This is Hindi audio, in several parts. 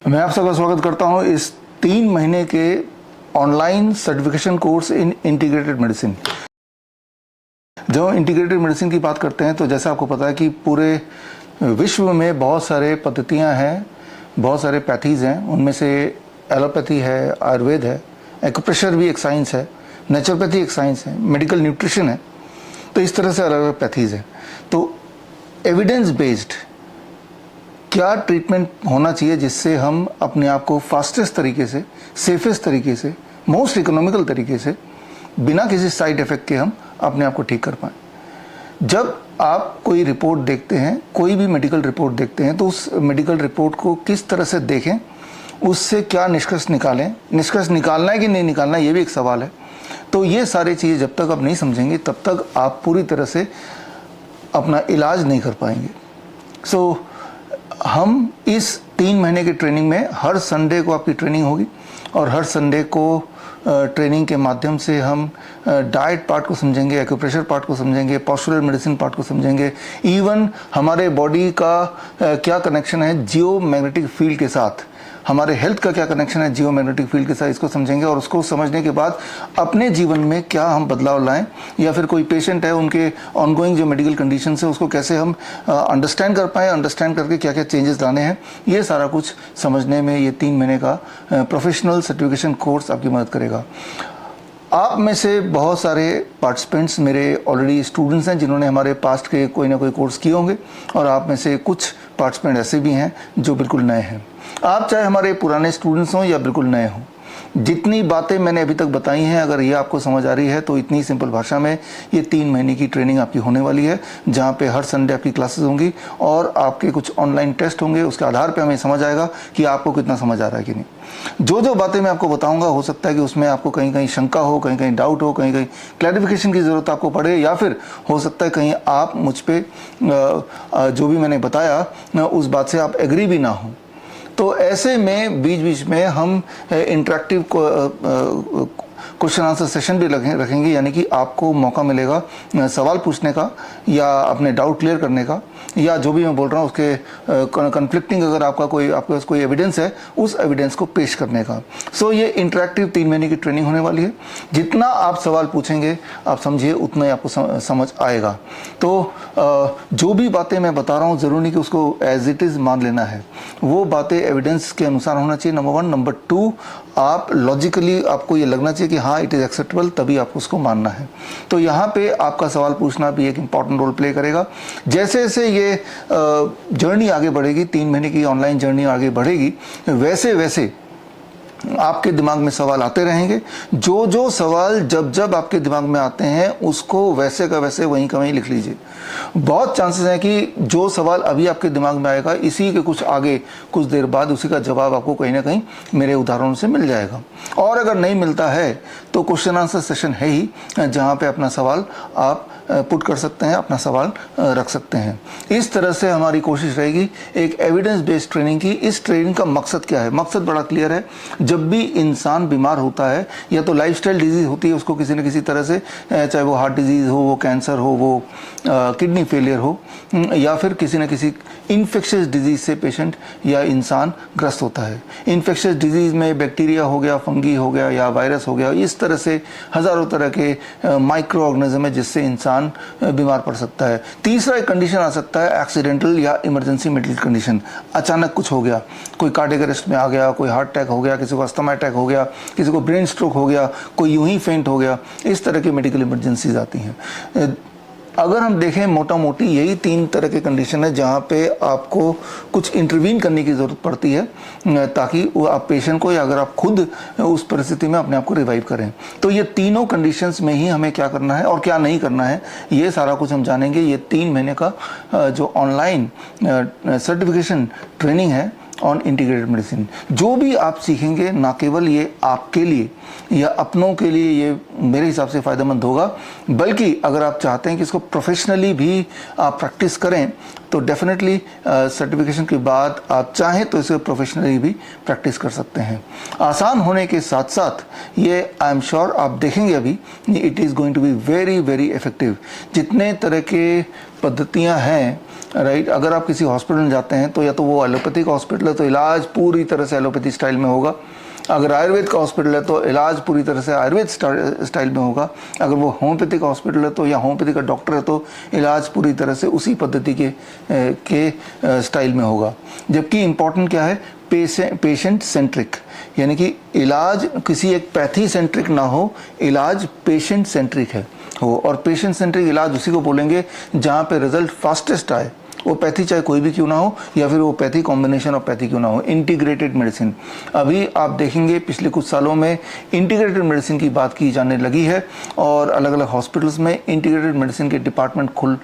मैं आप सबका स्वागत करता हूं इस 3 महीने के online certification course in integrated medicine. जब हम इंटीग्रेटेड मेडिसिन की बात करते हैं तो जैसा आपको पता है कि पूरे विश्व में बहुत सारे पद्धतियां हैं, बहुत सारे पैथीज़ हैं। उनमें से एलोपैथी है, आयुर्वेद है, एक्यूप्रेशर भी एक साइंस है, नेचुरोपैथी एक साइंस है, मेडिकल न्यूट्रिशन है। तो इस तरह से अलग अलग पैथीज़ हैं। तो एविडेंस बेस्ड क्या ट्रीटमेंट होना चाहिए जिससे हम अपने आप को फास्टेस्ट तरीके से, सेफेस्ट तरीके से, मोस्ट इकोनॉमिकल तरीके से, बिना किसी साइड इफेक्ट के हम अपने आप को ठीक कर पाएँ। जब आप कोई रिपोर्ट देखते हैं, कोई भी मेडिकल रिपोर्ट देखते हैं, तो उस मेडिकल रिपोर्ट को किस तरह से देखें, उससे क्या निष्कर्ष निकालें, निष्कर्ष निकालना है कि नहीं निकालना, ये भी एक सवाल है। तो ये सारी चीज़ें जब तक आप नहीं समझेंगे तब तक आप पूरी तरह से अपना इलाज नहीं कर पाएंगे। हम इस 3 महीने की ट्रेनिंग में हर संडे को आपकी ट्रेनिंग होगी और हर संडे को ट्रेनिंग के माध्यम से हम डाइट पार्ट को समझेंगे, एक्यूप्रेशर पार्ट को समझेंगे, पॉस्चरल मेडिसिन पार्ट को समझेंगे, इवन हमारे बॉडी का क्या कनेक्शन है जियो मैग्नेटिक फील्ड के साथ, हमारे हेल्थ का क्या कनेक्शन है जियो मैग्नेटिक फील्ड के साथ, इसको समझेंगे। और उसको समझने के बाद अपने जीवन में क्या हम बदलाव लाएं, या फिर कोई पेशेंट है उनके ऑनगोइंग जो मेडिकल कंडीशन है उसको कैसे हम अंडरस्टैंड कर पाएँ, अंडरस्टैंड करके क्या क्या चेंजेस लाने हैं, ये सारा कुछ समझने में ये 3 महीने का प्रोफेशनल सर्टिफिकेशन कोर्स आपकी मदद करेगा। आप में से बहुत सारे पार्टिसिपेंट्स मेरे ऑलरेडी स्टूडेंट्स हैं जिन्होंने हमारे पास्ट के कोई ना कोई कोर्स किए होंगे, और आप में से कुछ पार्टिसिपेंट ऐसे भी हैं जो बिल्कुल नए हैं। आप चाहे हमारे पुराने स्टूडेंट्स हों या बिल्कुल नए हों, जितनी बातें मैंने अभी तक बताई हैं, अगर ये आपको समझ आ रही है तो इतनी सिंपल भाषा में ये 3 महीने की ट्रेनिंग आपकी होने वाली है, जहाँ पे हर संडे आपकी क्लासेस होंगी और आपके कुछ ऑनलाइन टेस्ट होंगे। उसके आधार पे हमें समझ आएगा कि आपको कितना समझ आ रहा है कि नहीं। जो जो बातें मैं आपको बताऊंगा, हो सकता है कि उसमें आपको कहीं कहीं शंका हो, कहीं कहीं डाउट हो, कहीं कहीं क्लैरिफिकेशन की ज़रूरत आपको पड़े, या फिर हो सकता है कहीं आप मुझ पर जो भी मैंने बताया उस बात से आप एग्री भी ना हो। तो ऐसे में बीच बीच में हम इंटरेक्टिव क्वेश्चन आंसर सेशन भी रखेंगे, यानी कि आपको मौका मिलेगा सवाल पूछने का या अपने डाउट क्लियर करने का, या जो भी मैं बोल रहा हूँ उसके कन्फ्लिक्टिंग अगर आपके पास कोई एविडेंस है उस एविडेंस को पेश करने का। सो ये इंटरेक्टिव 3 महीने की ट्रेनिंग होने वाली है। जितना आप सवाल पूछेंगे आप समझिए उतना ही आपको समझ आएगा। तो जो भी बातें मैं बता रहा हूँ ज़रूरी नहीं कि उसको एज इट इज़ मान लेना है, वो बातें एविडेंस के अनुसार होना चाहिए, नंबर 1। नंबर 2, आप लॉजिकली आपको ये लगना चाहिए कि हाँ इट इज़ एक्सेप्टेबल, तभी आपको उसको मानना है। तो यहाँ पे आपका सवाल पूछना भी एक इम्पॉर्टेंट रोल प्ले करेगा। जैसे जैसे ये जर्नी आगे बढ़ेगी, 3 महीने की ऑनलाइन जर्नी आगे बढ़ेगी, वैसे वैसे आपके दिमाग में सवाल आते रहेंगे। जो जो सवाल जब जब आपके दिमाग में आते हैं उसको वैसे का वैसे वहीं का वहीं लिख लीजिए। बहुत चांसेस हैं कि जो सवाल अभी आपके दिमाग में आएगा, इसी के कुछ आगे कुछ देर बाद उसी का जवाब आपको कहीं ना कहीं मेरे उदाहरणों से मिल जाएगा। और अगर नहीं मिलता है तो क्वेश्चन आंसर सेशन है ही, जहाँ पे अपना सवाल आप पुट कर सकते हैं, अपना सवाल रख सकते हैं। इस तरह से हमारी कोशिश रहेगी एक एविडेंस बेस्ड ट्रेनिंग की। इस ट्रेनिंग का मकसद क्या है? मकसद बड़ा क्लियर है। जब भी इंसान बीमार होता है, या तो लाइफस्टाइल डिजीज़ होती है उसको किसी न किसी तरह से, चाहे वो हार्ट डिजीज़ हो, वो कैंसर हो, वो किडनी फेलियर हो, या फिर किसी न किसी इन्फेक्शियस डिजीज़ से पेशेंट या इंसान ग्रस्त होता है। इन्फेक्शियस डिजीज़ में बैक्टीरिया हो गया, फंगी हो गया या वायरस हो गया, इस तरह से हज़ारों तरह के माइक्रो ऑर्गेनिज्म है जिससे इंसान बीमार पड़ सकता है। तीसरा एक कंडीशन आ सकता है एक्सीडेंटल या इमरजेंसी मेडिकल कंडीशन। अचानक कुछ हो गया, कोई कार्डियक अरेस्ट में आ गया, कोई हार्ट अटैक हो गया, किसी को अस्थमा अटैक हो गया, किसी को ब्रेन स्ट्रोक हो गया, कोई यूं ही फेंट हो गया। इस तरह की मेडिकल इमरजेंसीज आती हैं। अगर हम देखें मोटा मोटी यही 3 तरह के कंडीशन है जहाँ पे आपको कुछ इंटरवीन करने की ज़रूरत पड़ती है, ताकि वो आप पेशेंट को या अगर आप खुद उस परिस्थिति में अपने आप को रिवाइव करें। तो ये तीनों कंडीशंस में ही हमें क्या करना है और क्या नहीं करना है, ये सारा कुछ हम जानेंगे। ये 3 महीने का जो ऑनलाइन सर्टिफिकेशन ट्रेनिंग है ऑन इंटीग्रेटेड मेडिसिन, जो भी आप सीखेंगे ना केवल ये आपके लिए या अपनों के लिए ये मेरे हिसाब से फ़ायदेमंद होगा, बल्कि अगर आप चाहते हैं कि इसको प्रोफेशनली भी आप प्रैक्टिस करें तो डेफिनेटली सर्टिफिकेशन के बाद आप चाहें तो इसे प्रोफेशनली भी प्रैक्टिस कर सकते हैं। आसान होने के साथ साथ ये आई एम श्योर आप देखेंगे अभी, it is going to be very very effective. जितने तरह के पद्धतियाँ हैं, राइट, अगर आप किसी हॉस्पिटल में जाते हैं तो या तो वो एलोपैथिक हॉस्पिटल हॉस्पिटल है तो इलाज पूरी तरह से एलोपैथी स्टाइल में होगा, अगर आयुर्वेद का हॉस्पिटल है तो इलाज पूरी तरह से आयुर्वेद स्टाइल में होगा, अगर वो होम्योपैथिक हॉस्पिटल है तो या होम्योपैथी का डॉक्टर है तो इलाज पूरी तरह से उसी पद्धति के स्टाइल में होगा। जबकि इम्पॉर्टेंट क्या है, पेशेंट सेंट्रिक, यानी कि इलाज किसी एक पैथी सेंट्रिक ना हो, इलाज पेशेंट सेंट्रिक है हो। और पेशेंट सेंट्रिक इलाज उसी को बोलेंगे जहाँ पे रिजल्ट फास्टेस्ट आए, वो पैथी चाहे कोई भी क्यों ना हो या फिर वो पैथी कॉम्बिनेशन ऑफ पैथी क्यों ना हो। इंटीग्रेटेड मेडिसिन, अभी आप देखेंगे पिछले कुछ सालों में इंटीग्रेटेड मेडिसिन की बात की जाने लगी है और अलग अलग हॉस्पिटल्स में इंटीग्रेटेड मेडिसिन के डिपार्टमेंट खुल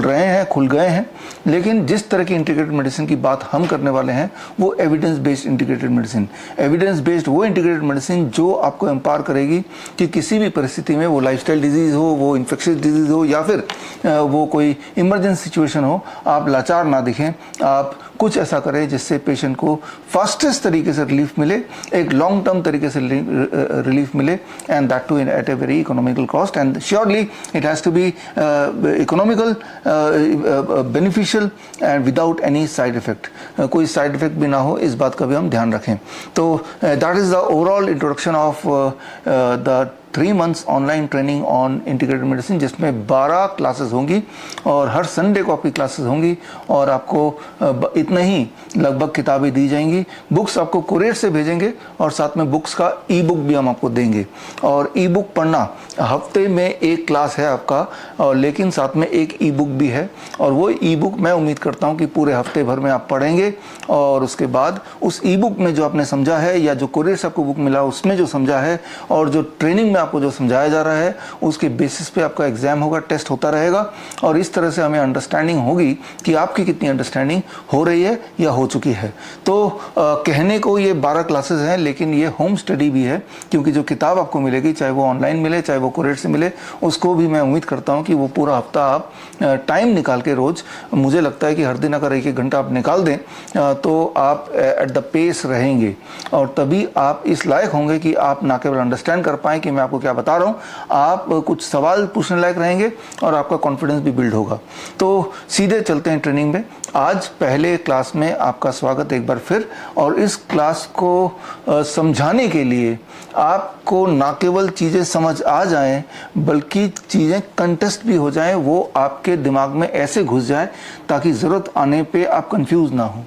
गए हैं। लेकिन जिस तरह की इंटीग्रेटेड मेडिसिन की बात हम करने वाले हैं वो evidence based integrated medicine, evidence based वो इंटीग्रेटेड मेडिसिन जो आपको एम्पावर करेगी कि किसी भी परिस्थिति में, वो लाइफस्टाइल डिजीज हो, वो इन्फेक्शियस डिजीज हो या फिर वो कोई इमरजेंसी सिचुएशन हो, आप लाचार ना दिखें, आप कुछ ऐसा करें जिससे पेशेंट को फास्टेस्ट तरीके से रिलीफ मिले, एक लॉन्ग टर्म तरीके से रिलीफ मिले, and that too at a very economical cost, and surely it has to be economical, beneficial and without any side effect, कोई साइड इफेक्ट भी ना हो, इस बात का भी हम ध्यान रखें। तो that is the overall introduction of the 3 months online training on integrated medicine, जिसमें 12 क्लासेस होंगी और हर संडे को आपकी क्लासेस होंगी और आपको इतना ही लगभग किताबें दी जाएंगी। बुक्स आपको कुरियर से भेजेंगे और साथ में बुक्स का ई बुक भी हम आपको देंगे। और ई बुक पढ़ना, हफ्ते में एक क्लास है आपका और लेकिन साथ में एक ई बुक भी है, और वो ई बुक मैं उम्मीद करता हूँ कि पूरे हफ्ते भर में आप पढ़ेंगे और उसके बाद उस ई बुक में जो आपने समझा है या जो कुरियर से आपको बुक मिला उसमें जो समझा है और जो ट्रेनिंग में आपको जो समझाया जा रहा है उसके बेसिस पे आपका एग्जाम होगा, टेस्ट होता रहेगा और इस तरह से हमें अंडरस्टैंडिंग होगी कि आपकी कितनी अंडरस्टैंडिंग हो रही है या हो चुकी है। तो कहने को ये 12 क्लासेस हैं लेकिन ये होम स्टडी भी है, क्योंकि जो किताब आपको मिलेगी चाहे वो ऑनलाइन मिले चाहे वो कुरियर से मिले, उसको भी मैं उम्मीद करता हूँ कि वो पूरा हफ्ता आप टाइम निकाल के रोज, मुझे लगता है कि हर दिन अगर 1-1 घंटा आप निकाल दें तो आप एट द पेस रहेंगे और तभी आप इस लायक होंगे कि आप ना केवल अंडरस्टैंड कर पाएँ कि मैं आपको क्या बता रहा हूँ, आप कुछ सवाल पूछने लायक रहेंगे और आपका कॉन्फिडेंस भी बिल्ड होगा। तो सीधे चलते हैं ट्रेनिंग में। आज पहले क्लास में आपका स्वागत एक बार फिर, और इस क्लास को समझाने के लिए आपको ना केवल चीज़ें समझ आ जाएं बल्कि चीज़ें कंटेस्ट भी हो जाएं, वो आपके दिमाग में ऐसे घुस जाए ताकि ज़रूरत आने पे आप कंफ्यूज ना हो।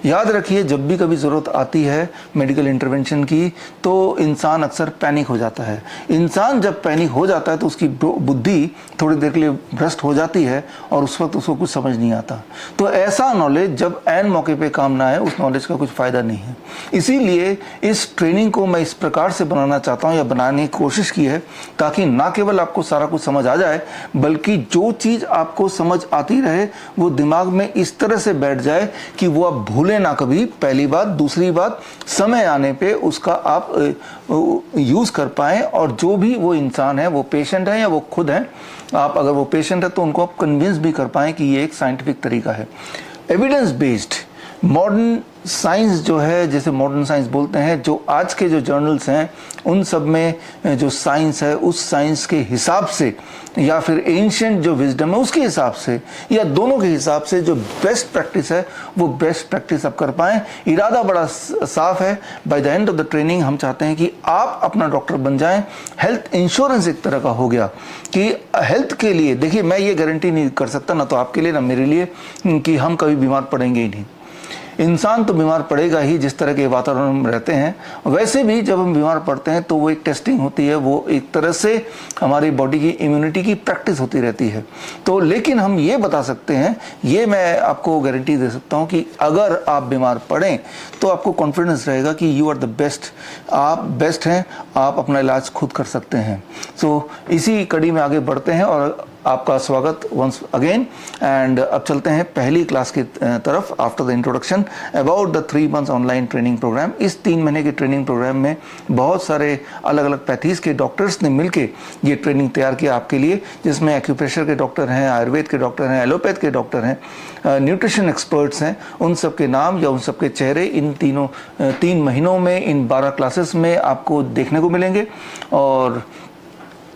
याद रखिए, जब भी कभी ज़रूरत आती है मेडिकल इंटरवेंशन की तो इंसान अक्सर पैनिक हो जाता है। इंसान जब पैनिक हो जाता है तो उसकी बुद्धि थोड़ी देर के लिए भ्रष्ट हो जाती है और उस वक्त उसको कुछ समझ नहीं आता। तो ऐसा नॉलेज जब ऐन मौके पे काम ना आए, उस नॉलेज का कुछ फ़ायदा नहीं है। इसीलिए इस ट्रेनिंग को मैं इस प्रकार से बनाना चाहता हूँ या बनाने की कोशिश की है ताकि ना केवल आपको सारा कुछ समझ आ जाए बल्कि जो चीज़ आपको समझ आती रहे वो दिमाग में इस तरह से बैठ जाए कि वो आप भूलें ना कभी, पहली बात। दूसरी बात, समय आने पे उसका आप यूज़ कर पाएँ और जो भी वो इंसान है, वो पेशेंट है या वो खुद है, आप अगर वो पेशेंट है तो उनको आप कन्विंस भी कर पाएँ कि ये एक साइंटिफिक तरीका है। एविडेंस बेस्ड मॉडर्न साइंस जो है, जैसे मॉडर्न साइंस बोलते हैं, जो आज के जो जर्नल्स हैं उन सब में जो साइंस है उस साइंस के हिसाब से या फिर एंशिएंट जो विजडम है उसके हिसाब से या दोनों के हिसाब से जो बेस्ट प्रैक्टिस है वो बेस्ट प्रैक्टिस आप कर पाएँ। इरादा बड़ा साफ है। By the end of the training हम चाहते हैं कि आप अपना डॉक्टर बन जाएं। हेल्थ इंश्योरेंस एक तरह का हो गया कि हेल्थ के लिए, देखिए मैं ये गारंटी नहीं कर सकता, ना तो आपके लिए ना मेरे लिए, कि हम कभी बीमार पड़ेंगे ही नहीं। इंसान तो बीमार पड़ेगा ही जिस तरह के वातावरण में रहते हैं। वैसे भी जब हम बीमार पड़ते हैं तो वो एक टेस्टिंग होती है, वो एक तरह से हमारी बॉडी की इम्यूनिटी की प्रैक्टिस होती रहती है। तो लेकिन हम ये बता सकते हैं, ये मैं आपको गारंटी दे सकता हूँ कि अगर आप बीमार पड़ें तो आपको कॉन्फिडेंस रहेगा कि यू आर द बेस्ट, आप बेस्ट हैं, आप अपना इलाज खुद कर सकते हैं। सो इसी कड़ी में आगे बढ़ते हैं और आपका स्वागत वंस अगेन। एंड अब चलते हैं पहली क्लास की तरफ। After the introduction about the 3 months online training programme. इस 3 महीने के ट्रेनिंग प्रोग्राम में बहुत सारे अलग अलग पैथीज के डॉक्टर्स ने मिलके ये ट्रेनिंग तैयार किया आपके लिए, जिसमें एक्यूप्रेशर के डॉक्टर हैं, आयुर्वेद के डॉक्टर हैं, एलोपैथ के डॉक्टर हैं, न्यूट्रिशन एक्सपर्ट्स हैं। उन सब के नाम या उन सब के चेहरे इन 3 महीनों में इन 12 क्लासेस में आपको देखने को मिलेंगे। और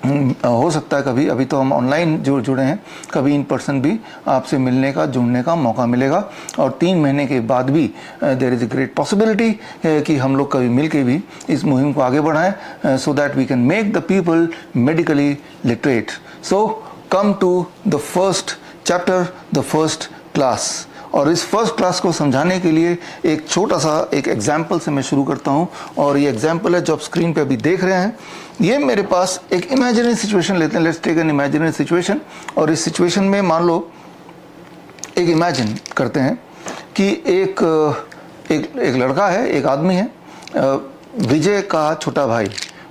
हो सकता है कभी, अभी तो हम ऑनलाइन जुड़े हैं, कभी इन पर्सन भी आपसे मिलने का, जुड़ने का मौका मिलेगा। और 3 महीने के बाद भी there is a great possibility कि हम लोग कभी मिल के भी इस मुहिम को आगे बढ़ाएं, so that we can make the people medically literate. So come to the first chapter, the first class. और इस फर्स्ट क्लास को समझाने के लिए एक छोटा सा एक एग्जाम्पल से मैं शुरू करता हूँ। और ये एग्जाम्पल है जो आप स्क्रीन पे अभी देख रहे हैं। ये मेरे पास एक इमेजिनरी सिचुएशन लेते हैं, let's take an imaginary situation. और इस सिचुएशन में मान लो एक इमेजिन करते हैं कि एक लड़का है, एक आदमी है, विजय का छोटा भाई,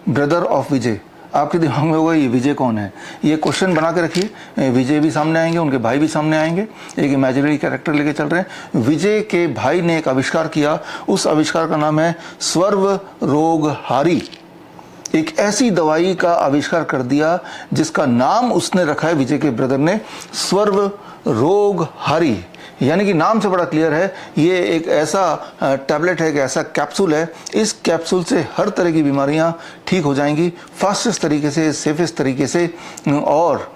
ब्रदर ऑफ विजय। आपके दिमाग में होगा ये विजय कौन है, ये क्वेश्चन बना के रखिए। विजय भी सामने आएंगे, उनके भाई भी सामने आएंगे, एक इमेजिनरी कैरेक्टर लेके चल रहे हैं। विजय के भाई ने एक आविष्कार किया, उस आविष्कार का नाम है सर्वरोगहारी। एक ऐसी दवाई का आविष्कार कर दिया जिसका नाम उसने रखा है, विजय के ब्रदर ने, सर्वरोगहारी। यानी कि नाम से बड़ा क्लियर है, ये एक ऐसा टैबलेट है, एक ऐसा कैप्सूल है, इस कैप्सूल से हर तरह की बीमारियां ठीक हो जाएंगी फास्टेस्ट तरीके से, सेफेस्ट तरीके से और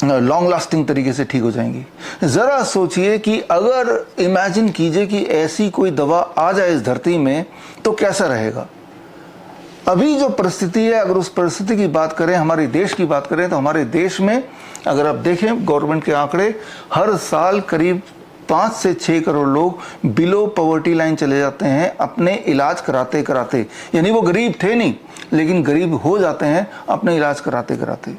लॉन्ग लास्टिंग तरीके से ठीक हो जाएंगी। ज़रा सोचिए कि अगर इमेजिन कीजिए कि ऐसी कोई दवा आ जाए इस धरती में तो कैसा रहेगा। अभी जो परिस्थिति है, अगर उस परिस्थिति की बात करें, हमारे देश की बात करें, तो हमारे देश में अगर आप देखें गवर्नमेंट के आंकड़े, हर साल करीब 5 से 6 करोड़ लोग बिलो पॉवर्टी लाइन चले जाते हैं अपने इलाज कराते कराते। यानी वो गरीब थे नहीं, लेकिन गरीब हो जाते हैं अपने इलाज कराते कराते,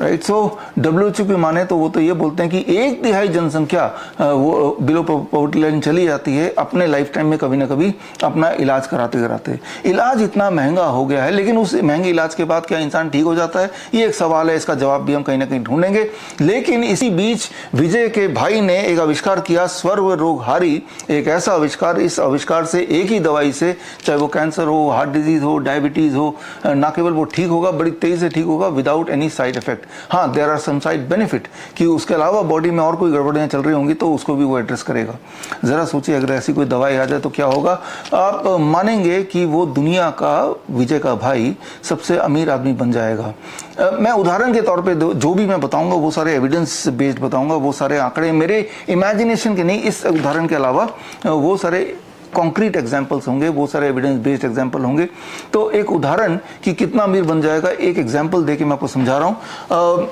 राइट। सो WHO की माने तो वो तो ये बोलते हैं कि 1/3 जनसंख्या वो बिलो पॉवर्टी लाइन चली जाती है अपने लाइफ टाइम में कभी ना कभी अपना इलाज कराते कराते। इलाज इतना महंगा हो गया है, लेकिन उस महंगे इलाज के बाद क्या इंसान ठीक हो जाता है, ये एक सवाल है, इसका जवाब भी हम कहीं ना कहीं ढूंढेंगे। लेकिन इसी बीच विजय के भाई ने एक आविष्कार किया, सर्वरोगहारी। एक ऐसा आविष्कार, इस आविष्कार से एक ही दवाई से, चाहे वो कैंसर हो, हार्ट डिजीज हो, डायबिटीज हो, ना केवल वो ठीक होगा, बड़ी तेजी से ठीक होगा विदाउट एनी साइड इफेक्ट। हाँ, there are some side benefit कि उसके अलावा बॉडी में और कोई गड़बड़ियां चल रही होंगी तो उसको भी वो एड्रेस करेगा। जरा सोचिए अगर ऐसी कोई दवाई आ जाए तो क्या होगा। आप मानेंगे कि वो दुनिया का, विजय का भाई, सबसे अमीर आदमी बन जाएगा। मैं उदाहरण के तौर पे जो भी मैं बताऊंगा वो सारे एविडेंस बेस्ड बताऊंगा, वो सारे आंकड़े मेरे इमेजिनेशन के नहीं, इस उदाहरण के अलावा वो सारे कॉन्क्रीट एग्जाम्पल्स होंगे, वो सारे एविडेंस बेस्ड एग्जाम्पल होंगे। तो एक उदाहरण कि कितना अमीर बन जाएगा, एक एग्जाम्पल देके मैं आपको समझा रहा हूँ।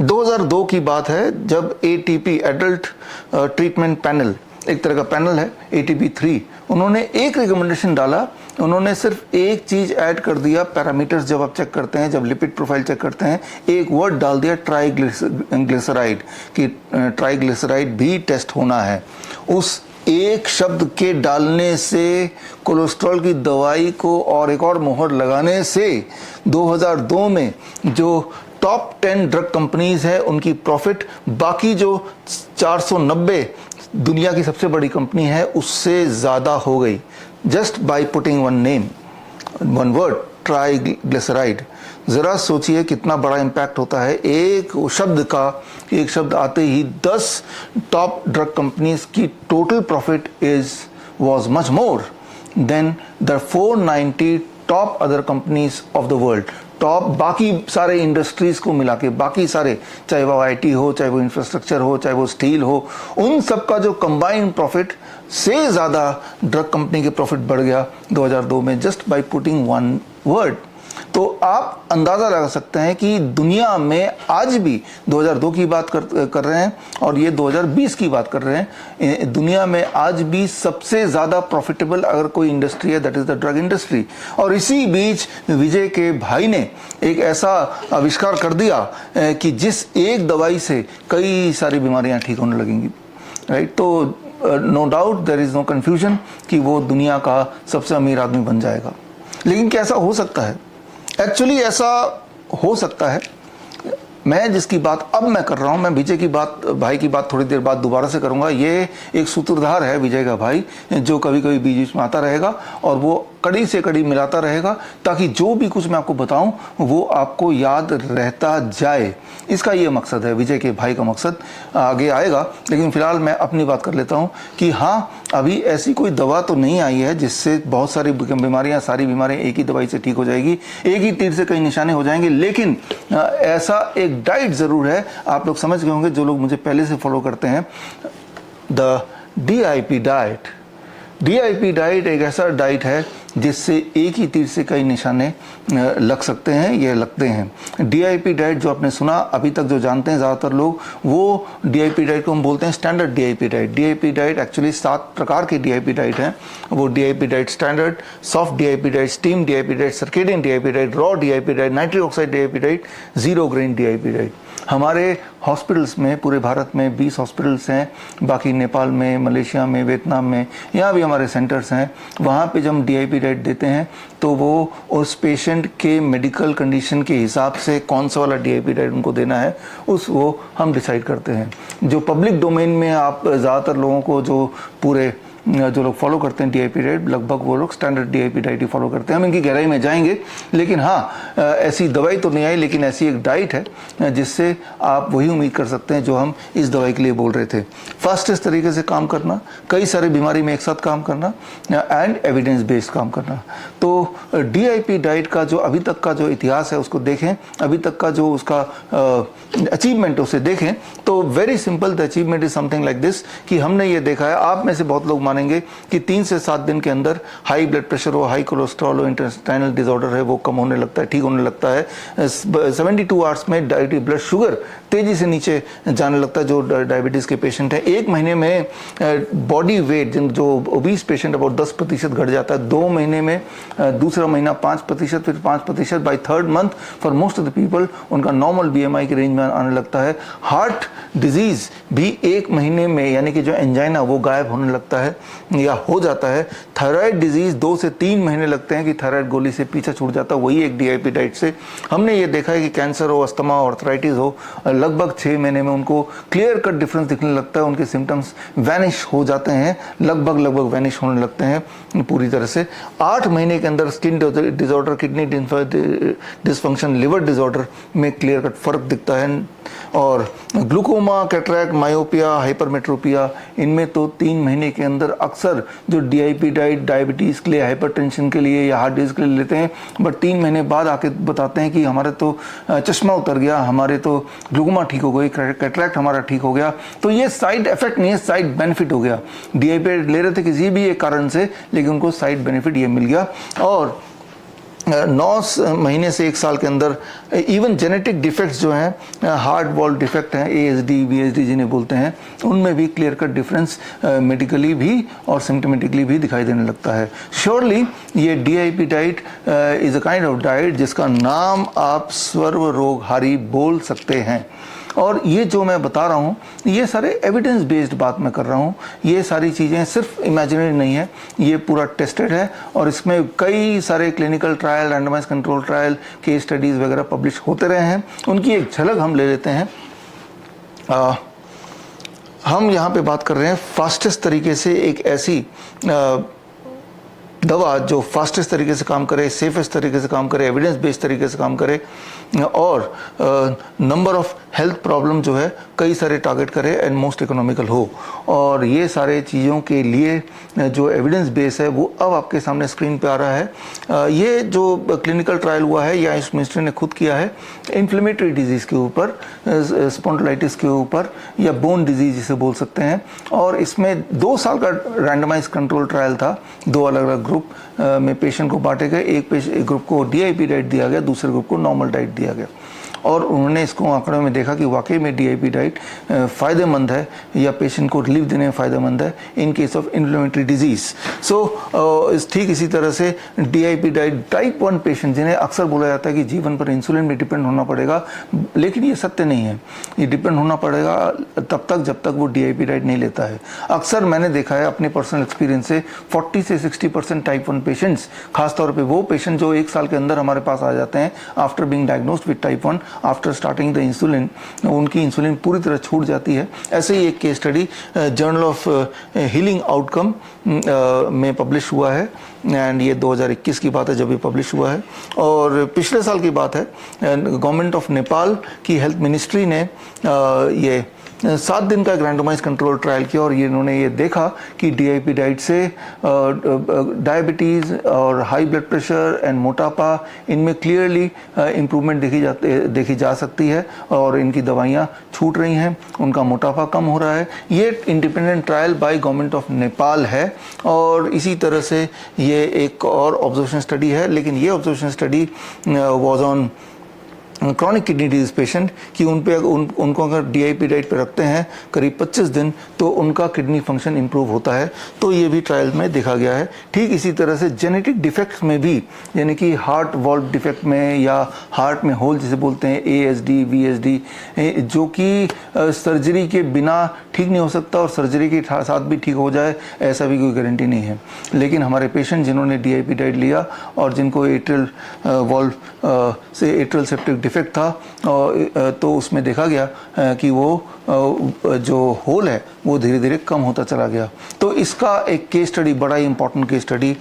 2002 की बात है जब ATP एडल्ट ट्रीटमेंट पैनल, एक तरह का पैनल है ATP3, उन्होंने एक रिकमेंडेशन डाला। उन्होंने सिर्फ एक चीज ऐड कर दिया, पैरामीटर्स जब आप चेक करते हैं, जब लिपिड प्रोफाइल चेक करते हैं, एक वर्ड डाल दिया ट्राइग्लिसराइड, कि ट्राइग्लिसराइड भी टेस्ट होना है। उस एक शब्द के डालने से, कोलेस्ट्रॉल की दवाई को और एक और मोहर लगाने से 2002 में जो टॉप 10 ड्रग कंपनीज है उनकी प्रॉफिट बाकी जो 490 दुनिया की सबसे बड़ी कंपनी है उससे ज़्यादा हो गई, just by putting one name, one word, triglyceride. ज़रा सोचिए कितना बड़ा इम्पैक्ट होता है एक शब्द का। एक शब्द आते ही 10 टॉप ड्रग कंपनीज की total profit was much more than the 490 top other companies of the world. Top बाकी सारे इंडस्ट्रीज को मिला के, बाकी सारे, चाहे वो IT हो, चाहे वो इंफ्रास्ट्रक्चर हो, चाहे वो स्टील हो, उन सब का जो कंबाइंड प्रॉफिट से ज़्यादा ड्रग कंपनी के प्रॉफिट बढ़ गया 2002 में, just by putting one word. तो आप अंदाज़ा लगा सकते हैं कि दुनिया में आज भी 2002 की बात कर रहे हैं और ये 2020 की बात कर रहे हैं, दुनिया में आज भी सबसे ज़्यादा प्रॉफिटेबल अगर कोई इंडस्ट्री है that is the drug industry. और इसी बीच विजय के भाई ने एक ऐसा आविष्कार कर दिया कि जिस एक दवाई से कई सारी बीमारियां ठीक होने लगेंगी, राइट। तो no doubt, there is no confusion कि वो दुनिया का सबसे अमीर आदमी बन जाएगा। लेकिन क्या ऐसा हो सकता है? एक्चुअली ऐसा हो सकता है। मैं जिसकी बात अब मैं कर रहा हूँ, मैं विजय की बात, भाई की बात थोड़ी देर बाद दोबारा से करूँगा। ये एक सूत्रधार है विजय का भाई, जो कभी कभी बीच बीच में आता रहेगा और वो कड़ी से कड़ी मिलाता रहेगा ताकि जो भी कुछ मैं आपको बताऊं वो आपको याद रहता जाए। इसका ये मकसद है, विजय के भाई का मकसद आगे आएगा। लेकिन फिलहाल मैं अपनी बात कर लेता हूं कि हाँ, अभी ऐसी कोई दवा तो नहीं आई है जिससे बहुत सारी बीमारियां, सारी बीमारियां एक ही दवाई से ठीक हो जाएगी, एक ही तीर से कई निशाने हो जाएंगे। लेकिन ऐसा एक डाइट ज़रूर है, आप लोग समझ गए होंगे जो लोग मुझे पहले से फॉलो करते हैं, the DIP diet. DIP diet एक ऐसा डाइट है जिससे एक ही तीर से कई निशाने लग सकते हैं, ये लगते हैं। DIP डाइट जो आपने सुना अभी तक, जो जानते हैं ज़्यादातर लोग, वो DIP डाइट को हम बोलते हैं standard DIP diet. DIP diet actually 7 प्रकार की DIP डाइट हैं। वो DIP diet standard, soft DIP diet, steam DIP diet, circadian DIP diet, raw DIP diet, nitric oxide DIP diet, zero grain DIP diet. हमारे हॉस्पिटल्स में, पूरे भारत में 20 हॉस्पिटल्स हैं, बाकी नेपाल में, मलेशिया में, वियतनाम में, यहाँ भी हमारे सेंटर्स हैं। वहाँ पे जब हम DIP डाइट देते हैं तो वो उस पेशेंट के मेडिकल कंडीशन के हिसाब से कौन सा वाला DIP डाइट उनको देना है वो हम डिसाइड करते हैं। जो पब्लिक डोमेन में आप ज़्यादातर लोगों को जो लोग फॉलो करते हैं DIP डाइट, लगभग वो लोग स्टैंडर्ड DIP डाइट ही फॉलो करते हैं। हम इनकी गहराई में जाएंगे, लेकिन हाँ, ऐसी दवाई तो नहीं आई, लेकिन ऐसी एक डाइट है जिससे आप वही उम्मीद कर सकते हैं जो हम इस दवाई के लिए बोल रहे थे। फास्टेस्ट तरीके से काम करना, कई सारे बीमारी में एक साथ काम करना एंड एविडेंस बेस्ड काम करना। तो DIP डाइट का जो अभी तक का जो इतिहास है उसको देखें, अभी तक का जो उसका अचीवमेंट उसे देखें, तो very simple, the achievement is something like this कि हमने ये देखा है, आप में से बहुत लोग मानेंगे कि 3 से 7 दिन के अंदर हाई ब्लड प्रेशर हो, हाई कोलेस्ट्रॉल हो, इंटेस्टाइनल डिसऑर्डर है, वो कम होने लगता है, ठीक होने लगता है। 72 आवर्स में ब्लड शुगर तेजी से नीचे जाने लगता है जो डायबिटीज़ के पेशेंट हैं। 1 महीने में बॉडी वेट जो ओबीस पेशेंट अबाउट 10% घट जाता है। 2 महीने में, दूसरा महीना 5%, फिर 5%, by 3rd month for most of the people उनका नॉर्मल BMI के रेंज में आने लगता है। हार्ट डिजीज भी 1 महीने में, यानी कि जो एंजाइना वो गायब होने लगता है या हो जाता है। थायराइड डिजीज 2 से 3 महीने लगते हैं कि थायराइड गोली से पीछा छूट जाता है, वही एक DIP डाइट से। हमने ये देखा है कि कैंसर हो, अस्थमा हो, आर्थराइटिस हो, लगभग 6 महीने में उनको क्लियर कट डिफरेंस दिखने लगता है, उनके सिम्टम्स वैनिश हो जाते हैं, लगभग वैनिश होने लगते हैं पूरी तरह से। 8 महीने के अंदर skin disorder, kidney dysfunction, liver disorder में क्लियर कट फर्क दिखता है। और ग्लूकोमा, कैटरैक्ट, मायोपिया, हाइपरमेट्रोपिया, इनमें तो 3 महीने के अंदर अक्सर जो DIP डाइट डायबिटीज़ के लिए, हाइपरटेंशन के लिए या हार्ट डिजीज के लिए लेते हैं, बट 3 महीने बाद आके बताते हैं कि हमारे तो चश्मा उतर गया, हमारे तो ग्लूकोमा ठीक हो गई, कैटरैक्ट हमारा ठीक हो गया। तो ये साइड इफेक्ट नहीं है, साइड बेनिफिट हो गया। DIP ले रहे थे किसी भी एक कारण से, लेकिन उनको साइड बेनिफिट ये मिल गया। और 9 महीने से 1 साल के अंदर इवन जेनेटिक डिफेक्ट्स जो हैं, हार्ट वॉल डिफेक्ट हैं, ASD, VSD जिन्हें बोलते हैं, उनमें भी क्लियर कट डिफरेंस मेडिकली भी और सिम्टमेटिकली भी दिखाई देने लगता है। श्योरली ये DIP diet is a kind of diet जिसका नाम आप सर्व रोगहारी बोल सकते हैं। और ये जो मैं बता रहा हूँ, ये सारे एविडेंस बेस्ड बात मैं कर रहा हूँ, ये सारी चीज़ें सिर्फ इमेजिनरी नहीं है, ये पूरा टेस्टेड है। और इसमें कई सारे clinical trial, randomise control trial, case studies वगैरह पब्लिश होते रहे हैं। उनकी एक झलक हम ले लेते हैं। हम यहाँ पे बात कर रहे हैं फास्टेस्ट तरीके से एक ऐसी दवा जो फास्टेस्ट तरीके से काम करे, सेफेस्ट तरीके से काम करे, एविडेंस बेस्ड तरीके से काम करे और नंबर ऑफ हेल्थ प्रॉब्लम जो है कई सारे टारगेट करे एंड मोस्ट इकोनॉमिकल हो। और ये सारे चीज़ों के लिए जो एविडेंस बेस है वो अब आपके सामने स्क्रीन पे आ रहा है। ये जो क्लिनिकल ट्रायल हुआ है या आयुष मिनिस्ट्री ने खुद किया है, इन्फ्लेमेटरी डिजीज़ के ऊपर, स्पॉन्डिलाइटिस के ऊपर या बोन डिजीज जिसे बोल सकते हैं। और इसमें 2 साल का रैंडमाइज कंट्रोल ट्रायल था। 2 अलग अलग ग्रुप में पेशेंट को बांटे गए। एक ग्रुप को DIP डाइट दिया गया, दूसरे ग्रुप को नॉर्मल डाइट दिया गया। और उन्होंने इसको आंकड़ों में देखा कि वाकई में DIP डाइट फ़ायदेमंद है या पेशेंट को रिलीफ देने में फ़ायदेमंद है in case of inflammatory disease. So ठीक इसी तरह से DIP डाइट टाइप 1 पेशेंट, जिन्हें अक्सर बोला जाता है कि जीवन पर इंसुलिन में डिपेंड होना पड़ेगा, लेकिन ये सत्य नहीं है। ये डिपेंड होना पड़ेगा तब तक जब तक वो DIP डाइट नहीं लेता है। अक्सर मैंने देखा है अपने पर्सनल एक्सपीरियंस से 40 से 60% टाइप 1 पेशेंट्स, खासतौर पे वो पेशेंट जो 1 साल के अंदर हमारे पास आ जाते हैं after being diagnosed with type 1 after starting the insulin, उनकी इंसुलिन पूरी तरह छूट जाती है। ऐसे ही एक case study journal of healing outcome में पब्लिश हुआ है एंड ये 2021 की बात है जब ये पब्लिश हुआ है। और पिछले साल की बात है, गवर्नमेंट ऑफ नेपाल की हेल्थ मिनिस्ट्री ने ये 7 दिन का रैंडमाइज कंट्रोल ट्रायल किया और इन्होंने ये देखा कि DIP डाइट से डायबिटीज़ और हाई ब्लड प्रेशर एंड मोटापा इनमें क्लियरली इम्प्रूवमेंट देखी जा सकती है और इनकी दवाइयाँ छूट रही हैं, उनका मोटापा कम हो रहा है। ये independent trial by government of Nepal है और इसी तरह से ये एक और ऑब्जर्वेशन स्टडी है, लेकिन ये observation study was on chronic kidney disease patient कि उनको अगर DIP डाइट पे रखते हैं करीब 25 दिन तो उनका किडनी फंक्शन इंप्रूव होता है। तो ये भी ट्रायल में देखा गया है। ठीक इसी तरह से जेनेटिक डिफेक्ट्स में भी, यानी कि हार्ट वॉल्व डिफेक्ट में या हार्ट में होल जिसे बोलते हैं ASD VSD, जो कि सर्जरी के बिना ठीक नहीं हो सकता और सर्जरी के साथ भी ठीक हो जाए ऐसा भी कोई गारंटी नहीं है। लेकिन हमारे पेशेंट जिन्होंने DIP डाइट लिया और जिनको एट्रियल वॉल्व से एट्रियल सेप्टिक डिफेक्ट था तो उसमें देखा गया कि वो जो होल है वो धीरे धीरे कम होता चला गया। तो इसका एक केस स्टडी, बड़ा ही important case study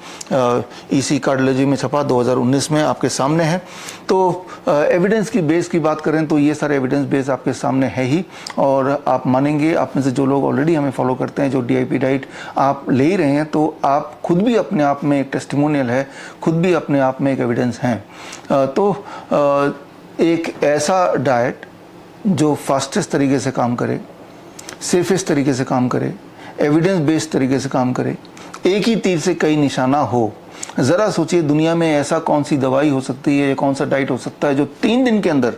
EC cardiology में छपा 2019 में आपके सामने है। तो एविडेंस की बेस की बात करें तो ये सारे एविडेंस बेस आपके सामने है ही और आप मानेंगे, आप में से जो लोग ऑलरेडी हमें फॉलो करते हैं, जो DIP डाइट आप ले ही रहे हैं, तो आप खुद भी अपने आप में एक टेस्टिमोनियल है, खुद भी अपने आप में एक एविडेंस हैं। तो एक ऐसा डाइट जो फास्टेस्ट तरीके से काम करे, सेफेस्ट तरीके से काम करे, एविडेंस बेस्ड तरीके से काम करे, एक ही तीर से कई निशाना हो। ज़रा सोचिए दुनिया में ऐसा कौन सी दवाई हो सकती है या कौन सा डाइट हो सकता है जो 3 दिन के अंदर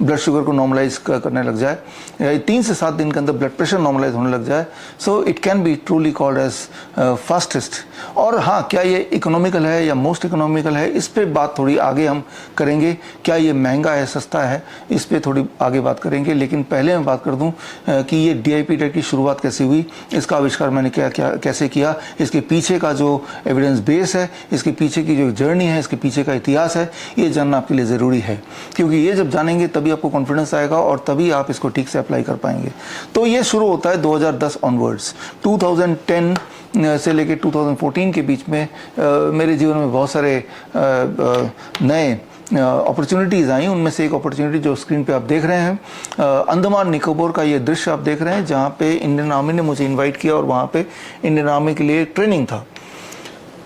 ब्लड शुगर को नॉर्मलाइज करने लग जाए या 3 से 7 दिन के अंदर ब्लड प्रेशर नॉर्मलाइज होने लग जाए। So it can be truly called as fastest. और हाँ, क्या ये इकोनॉमिकल है या मोस्ट इकोनॉमिकल है, इस पे बात थोड़ी आगे हम करेंगे। क्या ये महंगा है, सस्ता है, इस पे थोड़ी आगे बात करेंगे। लेकिन पहले मैं बात कर दूं कि ये DIP डाइट की शुरुआत कैसे हुई, इसका आविष्कार मैंने कैसे किया, इसके पीछे का जो एविडेंस बेस है, इसके पीछे की जो जर्नी है, इसके पीछे का इतिहास है, ये जानना आपके लिए ज़रूरी है। क्योंकि ये जब जानेंगे तभी आपको कॉन्फिडेंस आएगा और तभी आप इसको ठीक से अप्लाई कर पाएंगे। तो ये शुरू होता है 2010 ऑनवर्ड्स। 2010 से लेके 2014 के बीच में मेरे जीवन में बहुत सारे नए अपॉर्चुनिटीज़ आई। उनमें से एक अपॉर्चुनिटी जो स्क्रीन पे आप देख रहे हैं, अंडमान निकोबार का ये दृश्य आप देख रहे हैं, जहाँ पे इंडियन आर्मी ने मुझे इनवाइट किया और वहाँ पे इंडियन आर्मी के लिए ट्रेनिंग था।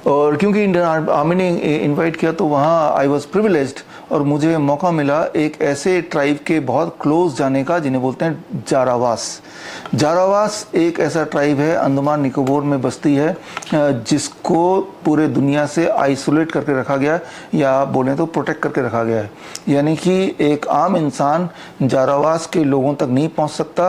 और क्योंकि इंडियन आर्मी ने इनवाइट किया तो वहाँ आई वॉज प्रिविलेज्ड और मुझे मौका मिला एक ऐसे ट्राइब के बहुत क्लोज जाने का जिन्हें बोलते हैं जारावास। जारावास एक ऐसा ट्राइब है, अंडमान निकोबार में बस्ती है, जिसको पूरे दुनिया से आइसोलेट करके रखा गया या बोलें तो प्रोटेक्ट करके रखा गया है। यानी कि एक आम इंसान जारावास के लोगों तक नहीं पहुंच सकता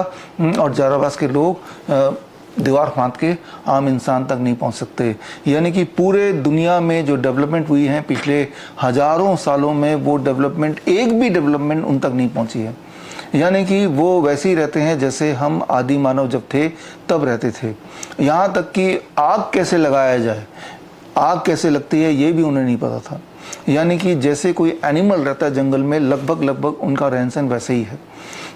और जारावास के लोग दीवार फांद के आम इंसान तक नहीं पहुंच सकते। यानी कि पूरे दुनिया में जो डेवलपमेंट हुई है पिछले हजारों सालों में, वो डेवलपमेंट, एक भी डेवलपमेंट उन तक नहीं पहुंची है। यानी कि वो वैसे ही रहते हैं जैसे हम आदि मानव जब थे तब रहते थे। यहाँ तक कि आग कैसे लगाया जाए, आग कैसे लगती है, ये भी उन्हें नहीं पता था। यानी कि जैसे कोई एनिमल रहता है जंगल में, लगभग उनका रहन सहन वैसे ही है।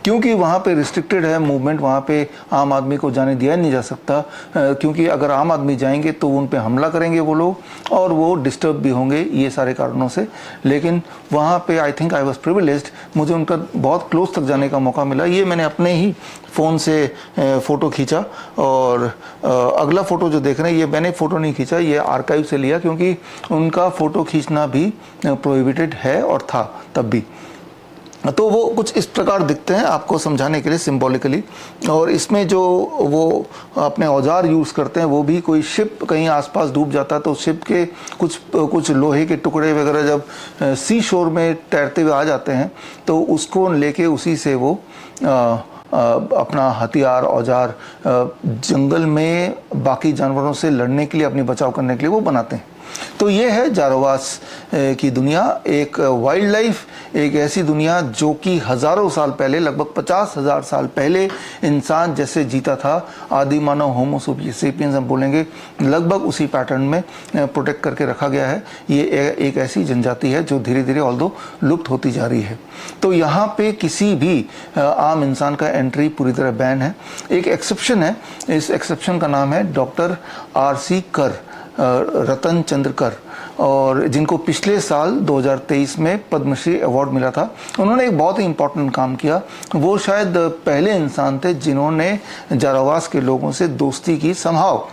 क्योंकि वहाँ पे रिस्ट्रिक्टेड है मूवमेंट, वहाँ पे आम आदमी को जाने दिया नहीं जा सकता, क्योंकि अगर आम आदमी जाएंगे तो उन पे हमला करेंगे वो लोग और वो डिस्टर्ब भी होंगे, ये सारे कारणों से। लेकिन वहाँ पे I think I was privileged, मुझे उनका बहुत क्लोज तक जाने का मौका मिला। ये मैंने अपने ही फ़ोन से फ़ोटो खींचा और अगला फ़ोटो जो देख रहे हैं ये मैंने फ़ोटो नहीं खींचा, ये आर्काइव से लिया, क्योंकि उनका फ़ोटो खींचना भी प्रोहिबिटेड है और था तब भी। तो वो कुछ इस प्रकार दिखते हैं आपको समझाने के लिए सिंबॉलिकली। और इसमें जो वो अपने औजार यूज़ करते हैं वो भी, कोई शिप कहीं आसपास डूब जाता है तो शिप के कुछ लोहे के टुकड़े वगैरह जब सी शोर में तैरते हुए आ जाते हैं तो उसको लेके उसी से वो अपना हथियार औजार जंगल में बाकी जानवरों से लड़ने के लिए, अपनी बचाव करने के लिए वो बनाते हैं। तो ये है जारवास की दुनिया, एक वाइल्ड लाइफ, एक ऐसी दुनिया जो कि हज़ारों साल पहले, लगभग 50,000 साल पहले इंसान जैसे जीता था, आदि मानव होमो सेपियंस हम बोलेंगे, लगभग उसी पैटर्न में प्रोटेक्ट करके रखा गया है। ये एक ऐसी जनजाति है जो धीरे धीरे ऑल्दो लुप्त होती जा रही है। तो यहाँ पे किसी भी आम इंसान का एंट्री पूरी तरह बैन है। एक एक्सेप्शन है, इस एक्सेप्शन का नाम है डॉक्टर R.C. कर, रतन चंद्र कर, और जिनको पिछले साल 2023 में पद्मश्री अवार्ड मिला था। उन्होंने एक बहुत ही इम्पोर्टेंट काम किया। वो शायद पहले इंसान थे जिन्होंने जारावास के लोगों से दोस्ती की संभाव,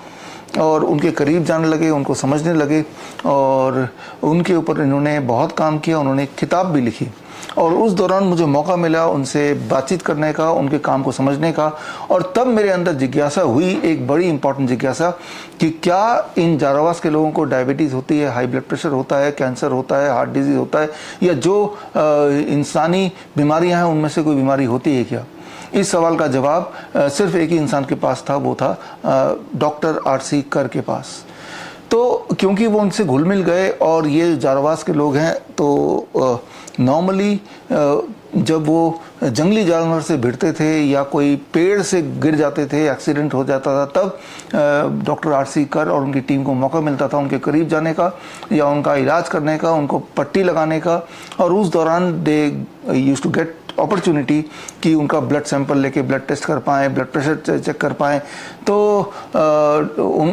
और उनके करीब जाने लगे, उनको समझने लगे, और उनके ऊपर इन्होंने बहुत काम किया। उन्होंने एक किताब भी लिखी, और उस दौरान मुझे मौका मिला उनसे बातचीत करने का, उनके काम को समझने का। और तब मेरे अंदर जिज्ञासा हुई, एक बड़ी इंपॉर्टेंट जिज्ञासा, कि क्या इन जारावास के लोगों को डायबिटीज़ होती है, हाई ब्लड प्रेशर होता है, कैंसर होता है, हार्ट डिजीज़ होता है, या जो इंसानी बीमारियां हैं उनमें से कोई बीमारी होती है क्या? इस सवाल का जवाब सिर्फ एक ही इंसान के पास था, वो था डॉक्टर R.C. कर के पास। तो क्योंकि वो उनसे घुल मिल गए, और ये जारावास के लोग हैं, तो नॉर्मली जब वो जंगली जानवर से भिड़ते थे या कोई पेड़ से गिर जाते थे, एक्सीडेंट हो जाता था, तब डॉक्टर R.C. कर और उनकी टीम को मौका मिलता था उनके करीब जाने का, या उनका इलाज करने का, उनको पट्टी लगाने का। और उस दौरान they used to get opportunity कि उनका ब्लड सैंपल लेके ब्लड टेस्ट कर पाएँ, ब्लड प्रेशर चेक कर पाएँ। तो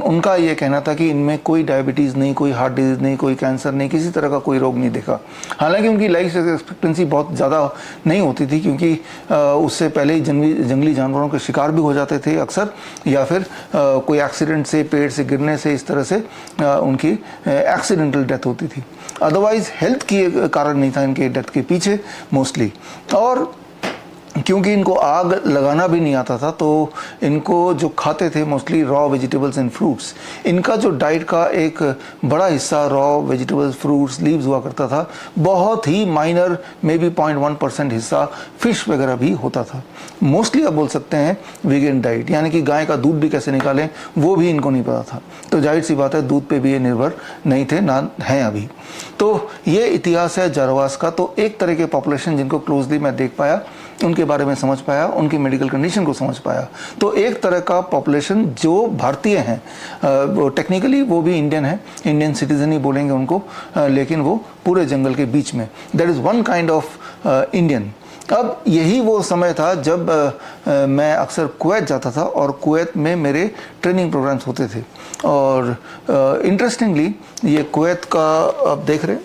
उनका ये कहना था कि इनमें कोई डायबिटीज़ नहीं, कोई हार्ट डिजीज़ नहीं, कोई कैंसर नहीं, किसी तरह का कोई रोग नहीं देखा। हालांकि उनकी लाइफ एक्सपेक्टेंसी बहुत ज़्यादा नहीं होती थी, क्योंकि उससे पहले ही जंगली जानवरों के शिकार भी हो जाते थे अक्सर, या फिर कोई एक्सीडेंट से, पेड़ से गिरने से, इस तरह से उनकी एक्सीडेंटल डेथ होती थी। अदरवाइज हेल्थ की कारण नहीं था इनके डेथ के पीछे मोस्टली। और क्योंकि इनको आग लगाना भी नहीं आता था, तो इनको जो खाते थे mostly raw vegetables and fruits. इनका जो डाइट का एक बड़ा हिस्सा रॉ वेजिटेबल्स, फ्रूट्स, लीव्स हुआ करता था। बहुत ही माइनर, मे बी 0.1% हिस्सा फिश वगैरह भी होता था। मोस्टली आप बोल सकते हैं वीगन डाइट, यानी कि गाय का दूध भी कैसे निकालें वो भी इनको नहीं पता था। तो जाहिर सी बात है दूध पे भी ये निर्भर नहीं थे, ना हैं अभी। तो ये इतिहास है जारावास का। तो एक तरह के पॉपुलेशन जिनको क्लोजली मैं देख पाया, उनके बारे में समझ पाया, उनकी मेडिकल कंडीशन को समझ पाया। तो एक तरह का पॉपुलेशन जो भारतीय हैं, टेक्निकली वो भी इंडियन है, इंडियन सिटीजन ही बोलेंगे उनको, लेकिन वो पूरे जंगल के बीच में, that is one kind of Indian. अब यही वो समय था जब मैं अक्सर कुवैत जाता था, और कुवैत में मेरे ट्रेनिंग प्रोग्राम्स होते थे। और इंटरेस्टिंगली ये कुवैत का आप देख रहे हैं,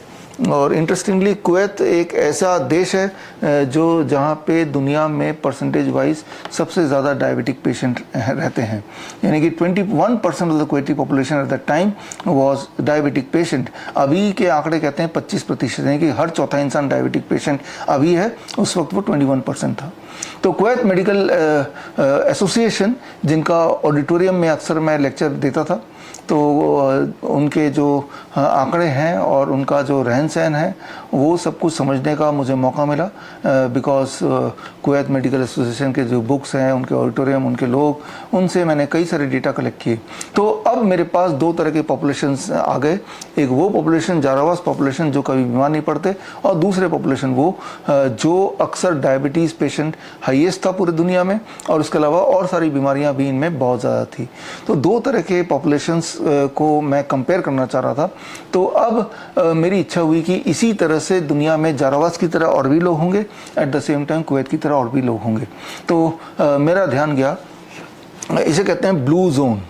और इंटरेस्टिंगली कुवैत एक ऐसा देश है जो जहाँ पे दुनिया में परसेंटेज वाइज सबसे ज़्यादा डायबिटिक पेशेंट रहते हैं। यानी कि 21% of the Kuwaiti population at the time was diabetic patient. अभी के आंकड़े कहते हैं 25%, यानी कि हर चौथा इंसान डायबिटिक पेशेंट अभी है। उस वक्त वो 21% था। तो कुवैत मेडिकल एसोसिएशन, जिनका ऑडिटोरियम में अक्सर मैं लेक्चर देता था, तो उनके जो आंकड़े हैं और उनका जो रहन सहन है, वो सब कुछ समझने का मुझे मौका मिला। बिकॉज कुवैत मेडिकल एसोसिएशन के जो बुक्स हैं, उनके ऑडिटोरियम, उनके लोग, उनसे मैंने कई सारे डेटा कलेक्ट किए। तो अब मेरे पास दो तरह के पॉपुलेशंस आ गए। एक वो पॉपुलेशन, जारावास पॉपुलेशन, जो कभी बीमार नहीं पड़ते, और दूसरे पॉपुलेशन वो जो अक्सर डायबिटीज़ पेशेंट हाईएस्ट था पूरी दुनिया में, और उसके अलावा और सारी बीमारियां भी इनमें बहुत ज़्यादा थी। तो दो तरह के पॉपुलेशंस को मैं कंपेयर करना चाह रहा था। तो अब मेरी इच्छा हुई कि इसी तरह से दुनिया में जारावास की तरह और भी लोग होंगे, at the same time Kuwait की तरह और भी लोग होंगे। तो मेरा ध्यान गया, इसे कहते हैं ब्लू जोन।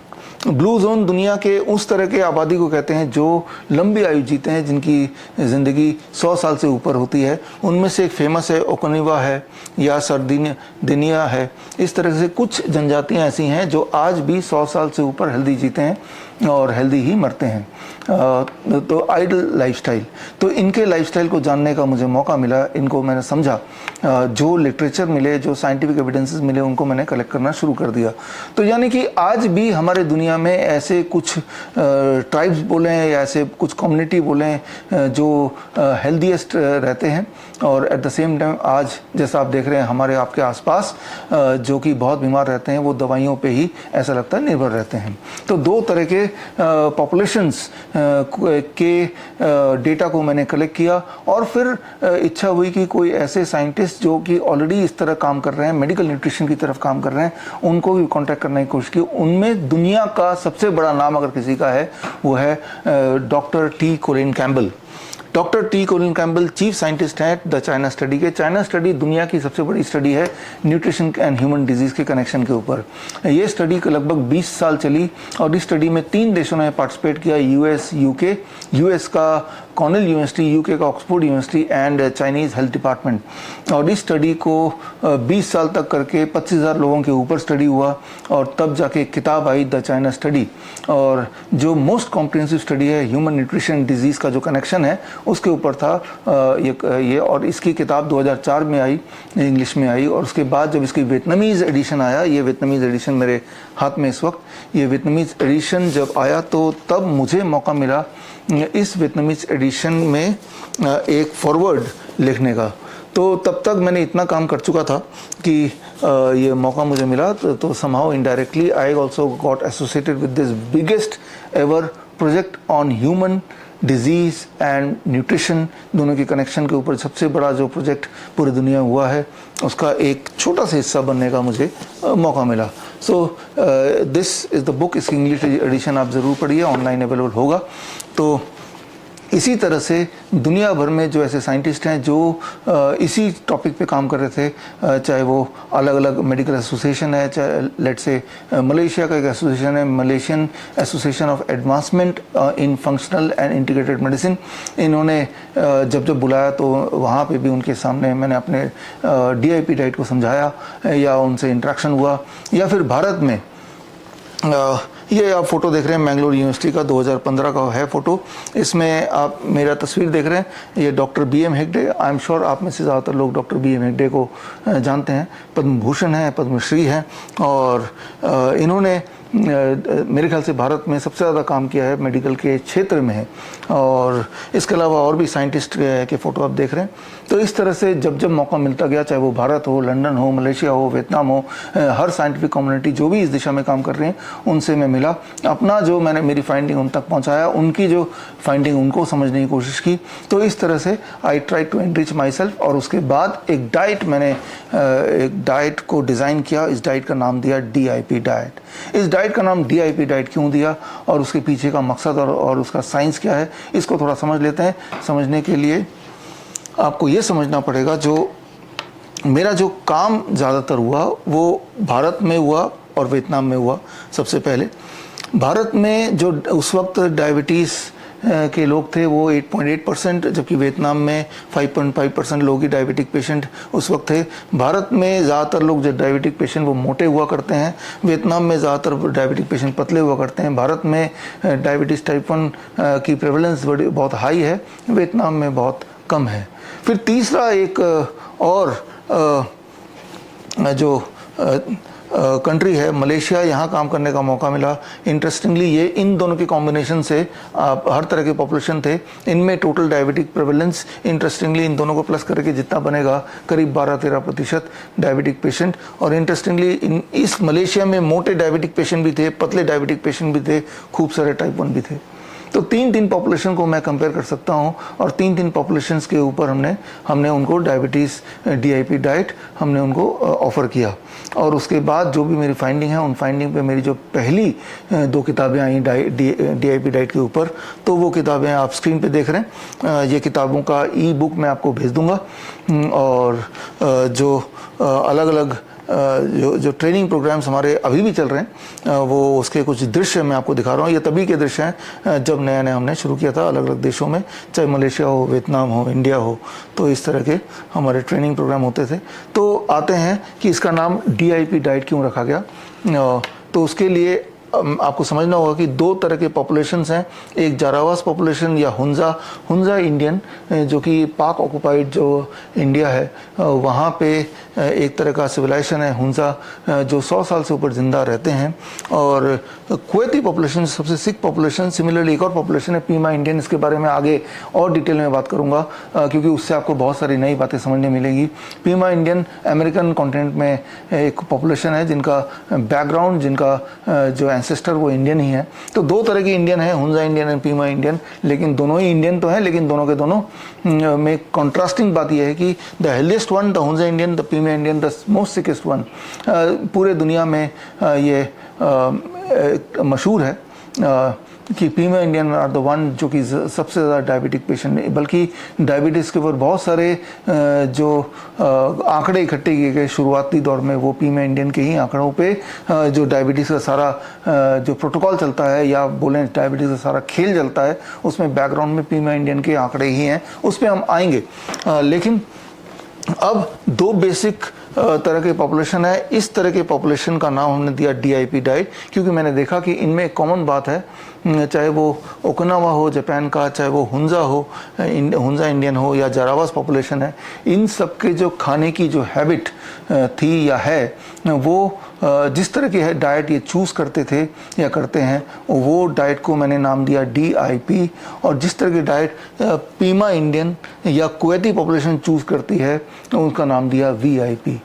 ब्लू जोन दुनिया के उस तरह के आबादी को कहते हैं जो लंबी आयु जीते हैं, जिनकी ज़िंदगी 100 साल से ऊपर होती है। उनमें से एक फेमस है ओकनिवा है, या सर्दिनिया है। इस तरह से कुछ जनजातियां ऐसी हैं जो आज भी 100 साल से ऊपर हेल्दी जीते हैं और हेल्दी ही मरते हैं। तो आइडल लाइफस्टाइल, तो इनके लाइफस्टाइल को जानने का मुझे मौका मिला। इनको मैंने समझा जो लिटरेचर मिले, जो साइंटिफिक एविडेंसेस मिले, उनको मैंने कलेक्ट करना शुरू कर दिया। तो यानी कि आज भी हमारे दुनिया में ऐसे कुछ ट्राइब्स बोलें या ऐसे कुछ कम्युनिटी बोलें जो हेल्दीएस्ट रहते हैं, और एट द सेम टाइम आज जैसा आप देख रहे हैं हमारे आपके आसपास जो कि बहुत बीमार रहते हैं, वो दवाइयों पे ही ऐसा लगता है निर्भर रहते हैं। तो दो तरह के पॉपुलेशंस के डेटा को मैंने कलेक्ट किया, और फिर इच्छा हुई कि कोई ऐसे साइंटिस्ट जो कि ऑलरेडी इस तरह काम कर रहे हैं, मेडिकल न्यूट्रिशन की तरफ काम कर रहे हैं, उनको भी कांटेक्ट करने की कोशिश की। उनमें दुनिया का सबसे बड़ा नाम अगर किसी का है वो है doctor T Colin Campbell. Doctor T Colin Campbell chief scientist हैं द चाइना स्टडी के। चाइना स्टडी दुनिया की सबसे बड़ी स्टडी है न्यूट्रिशन एंड ह्यूमन डिजीज़ के कनेक्शन के ऊपर। ये स्टडी लगभग 20 साल चली, और इस स्टडी में 3 देशों ने पार्टिसिपेट किया, यूएस, यूके, यूएस का कॉर्नेल यूनिवर्सिटी, यूके का Oxford university and Chinese health department. और इस स्टडी को 20 साल तक करके 25,000 लोगों के ऊपर स्टडी हुआ, और तब जाके एक किताब आई द चाइना स्टडी, और जो मोस्ट कॉम्प्रिहेंसिव स्टडी है ह्यूमन न्यूट्रिशन डिजीज़ का जो कनेक्शन है उसके ऊपर था ये। और इसकी किताब 2004 में आई, इंग्लिश में आई, और उसके बाद जब इसकी वियतनामीज़ एडिशन आया, ये वियतनामीज़ एडिशन मेरे हाथ में इस वक्त, ये वियतनामीज़ एडिशन जब आया तो तब मुझे मौका मिला इस वियतनामीज़ एडिशन में एक फॉरवर्ड लिखने का। तो तब तक मैंने इतना काम कर चुका था कि ये मौका मुझे मिला, तो somehow indirectly I also got associated with this biggest ever project on human disease and nutrition, दोनों के कनेक्शन के ऊपर सबसे बड़ा जो प्रोजेक्ट पूरी दुनिया में हुआ है, उसका एक छोटा सा हिस्सा बनने का मुझे मौका मिला। So this is the book. इसकी इंग्लिश एडिशन आप ज़रूर पढ़िए, ऑनलाइन अवेलेबल होगा। तो इसी तरह से दुनिया भर में जो ऐसे साइंटिस्ट हैं जो इसी टॉपिक पे काम कर रहे थे, चाहे वो अलग अलग मेडिकल एसोसिएशन है, चाहे लेट्स से मलेशिया का एक एसोसिएशन है, Malaysian association of advancement in functional and integrated medicine. इन्होंने जब बुलाया तो वहाँ पे भी उनके सामने मैंने अपने DIP डाइट को समझाया, या उनसे इंटरेक्शन हुआ। या फिर भारत में ये आप फोटो देख रहे हैं मैंगलोर यूनिवर्सिटी का 2015 का है फोटो। इसमें आप मेरा तस्वीर देख रहे हैं, ये doctor BM Hegde. I am sure आप में से ज़्यादातर लोग डॉक्टर BM हेगड़े को जानते हैं। पद्म भूषण हैं, पद्मश्री हैं, और इन्होंने मेरे ख्याल से भारत में सबसे ज़्यादा काम किया है मेडिकल के क्षेत्र में है। और इसके अलावा और भी साइंटिस्ट के फ़ोटो आप देख रहे हैं। तो इस तरह से जब जब मौका मिलता गया, चाहे वो भारत हो, लंदन हो, मलेशिया हो, वियतनाम हो, हर साइंटिफिक कम्युनिटी जो भी इस दिशा में काम कर रही हैं उनसे मैं मिला, अपना जो मैंने मेरी फाइंडिंग उन तक पहुंचाया, उनकी जो फाइंडिंग उनको समझने की कोशिश की। तो इस तरह से I try to enrich myself. और उसके बाद एक डाइट मैंने एक डाइट को डिज़ाइन किया। इस डाइट का नाम दिया DIP डाइट। इस डाइट का नाम DIP डाइट क्यों दिया और उसके पीछे का मकसद और उसका साइंस क्या है, इसको थोड़ा समझ लेते हैं। समझने के लिए आपको ये समझना पड़ेगा, जो मेरा जो काम ज़्यादातर हुआ वो भारत में हुआ और वियतनाम में हुआ। सबसे पहले भारत में जो उस वक्त डायबिटीज़ के लोग थे वो 8.8%, जबकि वियतनाम में 5.5% लोग ही डायबिटिक पेशेंट उस वक्त थे। भारत में ज़्यादातर लोग जो डायबिटिक पेशेंट वो मोटे हुआ करते हैं, वियतनाम में ज़्यादातर डायबिटिक पेशेंट पतले हुआ करते हैं। भारत में डायबिटीज़ टाइप 1 की प्रेवलेंस बहुत हाई है, वियतनाम में बहुत कम है। फिर तीसरा एक और जो कंट्री है मलेशिया, यहाँ काम करने का मौका मिला। इंटरेस्टिंगली ये इन दोनों के कॉम्बिनेशन से आप हर तरह के पॉपुलेशन थे, इनमें टोटल डायबिटिक प्रेवलेंस इंटरेस्टिंगली इन दोनों को प्लस करके जितना बनेगा करीब 12-13% डायबिटिक पेशेंट। और इंटरेस्टिंगली इस मलेशिया में मोटे डायबिटिक पेशेंट भी थे, पतले डायबिटिक पेशेंट भी थे, खूब सारे टाइप 1 भी थे। तो 3 पॉपुलेशन को मैं कंपेयर कर सकता हूं, और 3 पॉपुलेशंस के ऊपर हमने उनको डायबिटीज़ DIP डाइट हमने उनको ऑफ़र किया। और उसके बाद जो भी मेरी फाइंडिंग है, उन फाइंडिंग पे मेरी जो पहली 2 किताबें आई DIP डाइट के ऊपर, तो वो किताबें आप स्क्रीन पे देख रहे हैं। ये किताबों का ई-बुक मैं आपको भेज दूंगा, और जो अलग अलग जो ट्रेनिंग प्रोग्राम्स हमारे अभी भी चल रहे हैं, वो उसके कुछ दृश्य मैं आपको दिखा रहा हूँ। ये तभी के दृश्य हैं जब नया नया हमने शुरू किया था अलग अलग देशों में, चाहे मलेशिया हो, वियतनाम हो, इंडिया हो। तो इस तरह के हमारे ट्रेनिंग प्रोग्राम होते थे। तो आते हैं कि इसका नाम DIP डाइट क्यों रखा गया। तो उसके लिए आपको समझना होगा कि दो तरह के पॉपुलेशंस हैं, एक जारावास पॉपुलेशन या हुंजा इंडियन, जो कि पाक ऑक्युपाइड जो इंडिया है वहाँ पे एक तरह का सिविलाइजेशन है हुंजा, जो 100 साल से ऊपर ज़िंदा रहते हैं। और कुवैती पॉपुलेशन सबसे सिख पॉपुलेशन। सिमिलरली एक और पॉपुलेशन है पीमा इंडियन, इसके बारे में आगे और डिटेल में बात करूँगा क्योंकि उससे आपको बहुत सारी नई बातें समझने मिलेंगी। पीमा इंडियन अमेरिकन कॉन्टिनेंट में एक पॉपुलेशन है जिनका बैकग्राउंड, जिनका जो एंसेस्टर वो इंडियन ही है। तो दो तरह की इंडियन है, Hunza Indian and Pima Indian, लेकिन दोनों ही इंडियन तो हैं, लेकिन दोनों के दोनों में कॉन्ट्रास्टिंग बात यह है कि the healthiest one the Hunza Indian, the Pima Indian the most sickest one. पूरे दुनिया में ये मशहूर है कि Pima Indian are the one जो कि सबसे ज़्यादा डायबिटिक पेशेंट है। बल्कि डायबिटीज़ के ऊपर बहुत सारे जो आंकड़े इकट्ठे किए गए शुरुआती दौर में, वो पीमा इंडियन के ही आंकड़ों पे जो डायबिटीज़ का सारा जो प्रोटोकॉल चलता है या बोलें डायबिटीज़ का सारा खेल चलता है, उसमें बैकग्राउंड में पीमा इंडियन के आंकड़े ही हैं। उस पर हम आएंगे। लेकिन अब दो बेसिक तरह के पॉपुलेशन है। इस तरह के पॉपुलेशन का नाम हमने दिया DIP डाइट, क्योंकि मैंने देखा कि इनमें एक कॉमन बात है, चाहे वो ओकिनावा हो जापान का, चाहे वो हुंजा इंडियन हो या जारावास पॉपुलेशन है, इन सब के जो खाने की जो हैबिट थी या है, वो जिस तरह की है डाइट ये चूज़ करते थे या करते हैं, वो डाइट को मैंने नाम दिया DIP। और जिस तरह की डाइट पीमा इंडियन या कुवैती पॉपुलेशन चूज़ करती है, तो उसका नाम दिया VIP।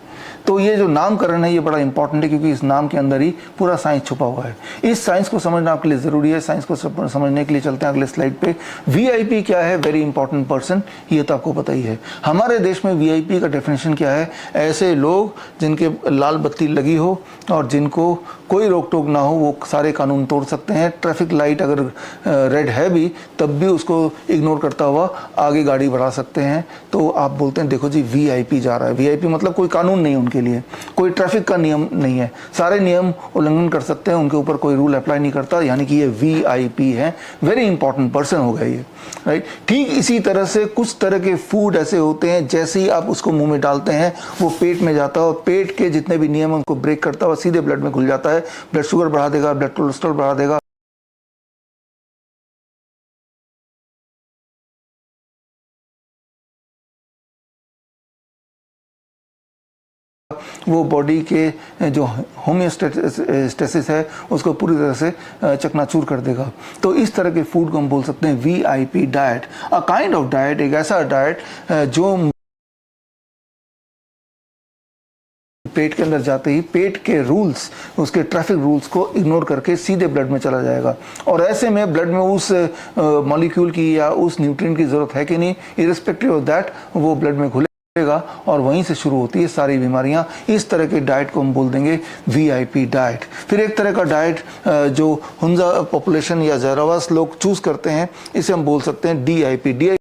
तो ये जो नामकरण है ये बड़ा इंपॉर्टेंट है, क्योंकि इस नाम के अंदर ही पूरा साइंस छुपा हुआ है। इस साइंस को समझना आपके लिए ज़रूरी है। साइंस को समझने के लिए चलते हैं अगले स्लाइड पे। VIP क्या है? वेरी इंपॉर्टेंट पर्सन, ये तो आपको पता ही है। हमारे देश में VIP का डेफिनेशन क्या है? ऐसे लोग जिनके लाल बत्ती लगी हो और जिनको कोई रोक टोक ना हो, वो सारे कानून तोड़ सकते हैं। ट्रैफिक लाइट अगर रेड है भी, तब भी उसको इग्नोर करता हुआ आगे गाड़ी बढ़ा सकते हैं। तो आप बोलते हैं देखो जी VIP जा रहा है। VIP मतलब कोई कानून नहीं उनके लिए, कोई ट्रैफिक का नियम नहीं है, सारे नियम उल्लंघन कर सकते हैं, उनके ऊपर कोई रूल अप्लाई नहीं करता, यानी कि ये VIP है। वेरी इंपॉर्टेंट पर्सन हो गया ये, राइट। ठीक इसी तरह से कुछ तरह के फूड ऐसे होते हैं, जैसे ही आप उसको मुंह में डालते हैं वो पेट में जाता है और पेट के जितने भी नियम उनको ब्रेक करता है, सीधे ब्लड में घुल जाता है। ब्लड शुगर बढ़ा देगा, ब्लड कोलेस्ट्रॉल बढ़ा देगा, वो बॉडी के जो होमियोस्टेसिस है उसको पूरी तरह से चकनाचूर कर देगा। तो इस तरह के फूड को हम बोल सकते हैं VIP diet. A kind of diet, एक ऐसा डाइट जो पेट के अंदर जाते ही पेट के रूल्स, उसके ट्रैफिक रूल्स को इग्नोर करके सीधे ब्लड में चला जाएगा। और ऐसे में ब्लड में उस मॉलिक्यूल की या उस न्यूट्रिएंट की ज़रूरत है कि नहीं, इरिस्पेक्टिव ऑफ दैट वो ब्लड में घुलेगा और वहीं से शुरू होती है सारी बीमारियां। इस तरह के डाइट को हम बोल देंगे VIP डाइट। फिर एक तरह का डाइट जो हुंजा पॉपुलेशन या जारावास लोग चूज़ करते हैं, इसे हम बोल सकते हैं DIP।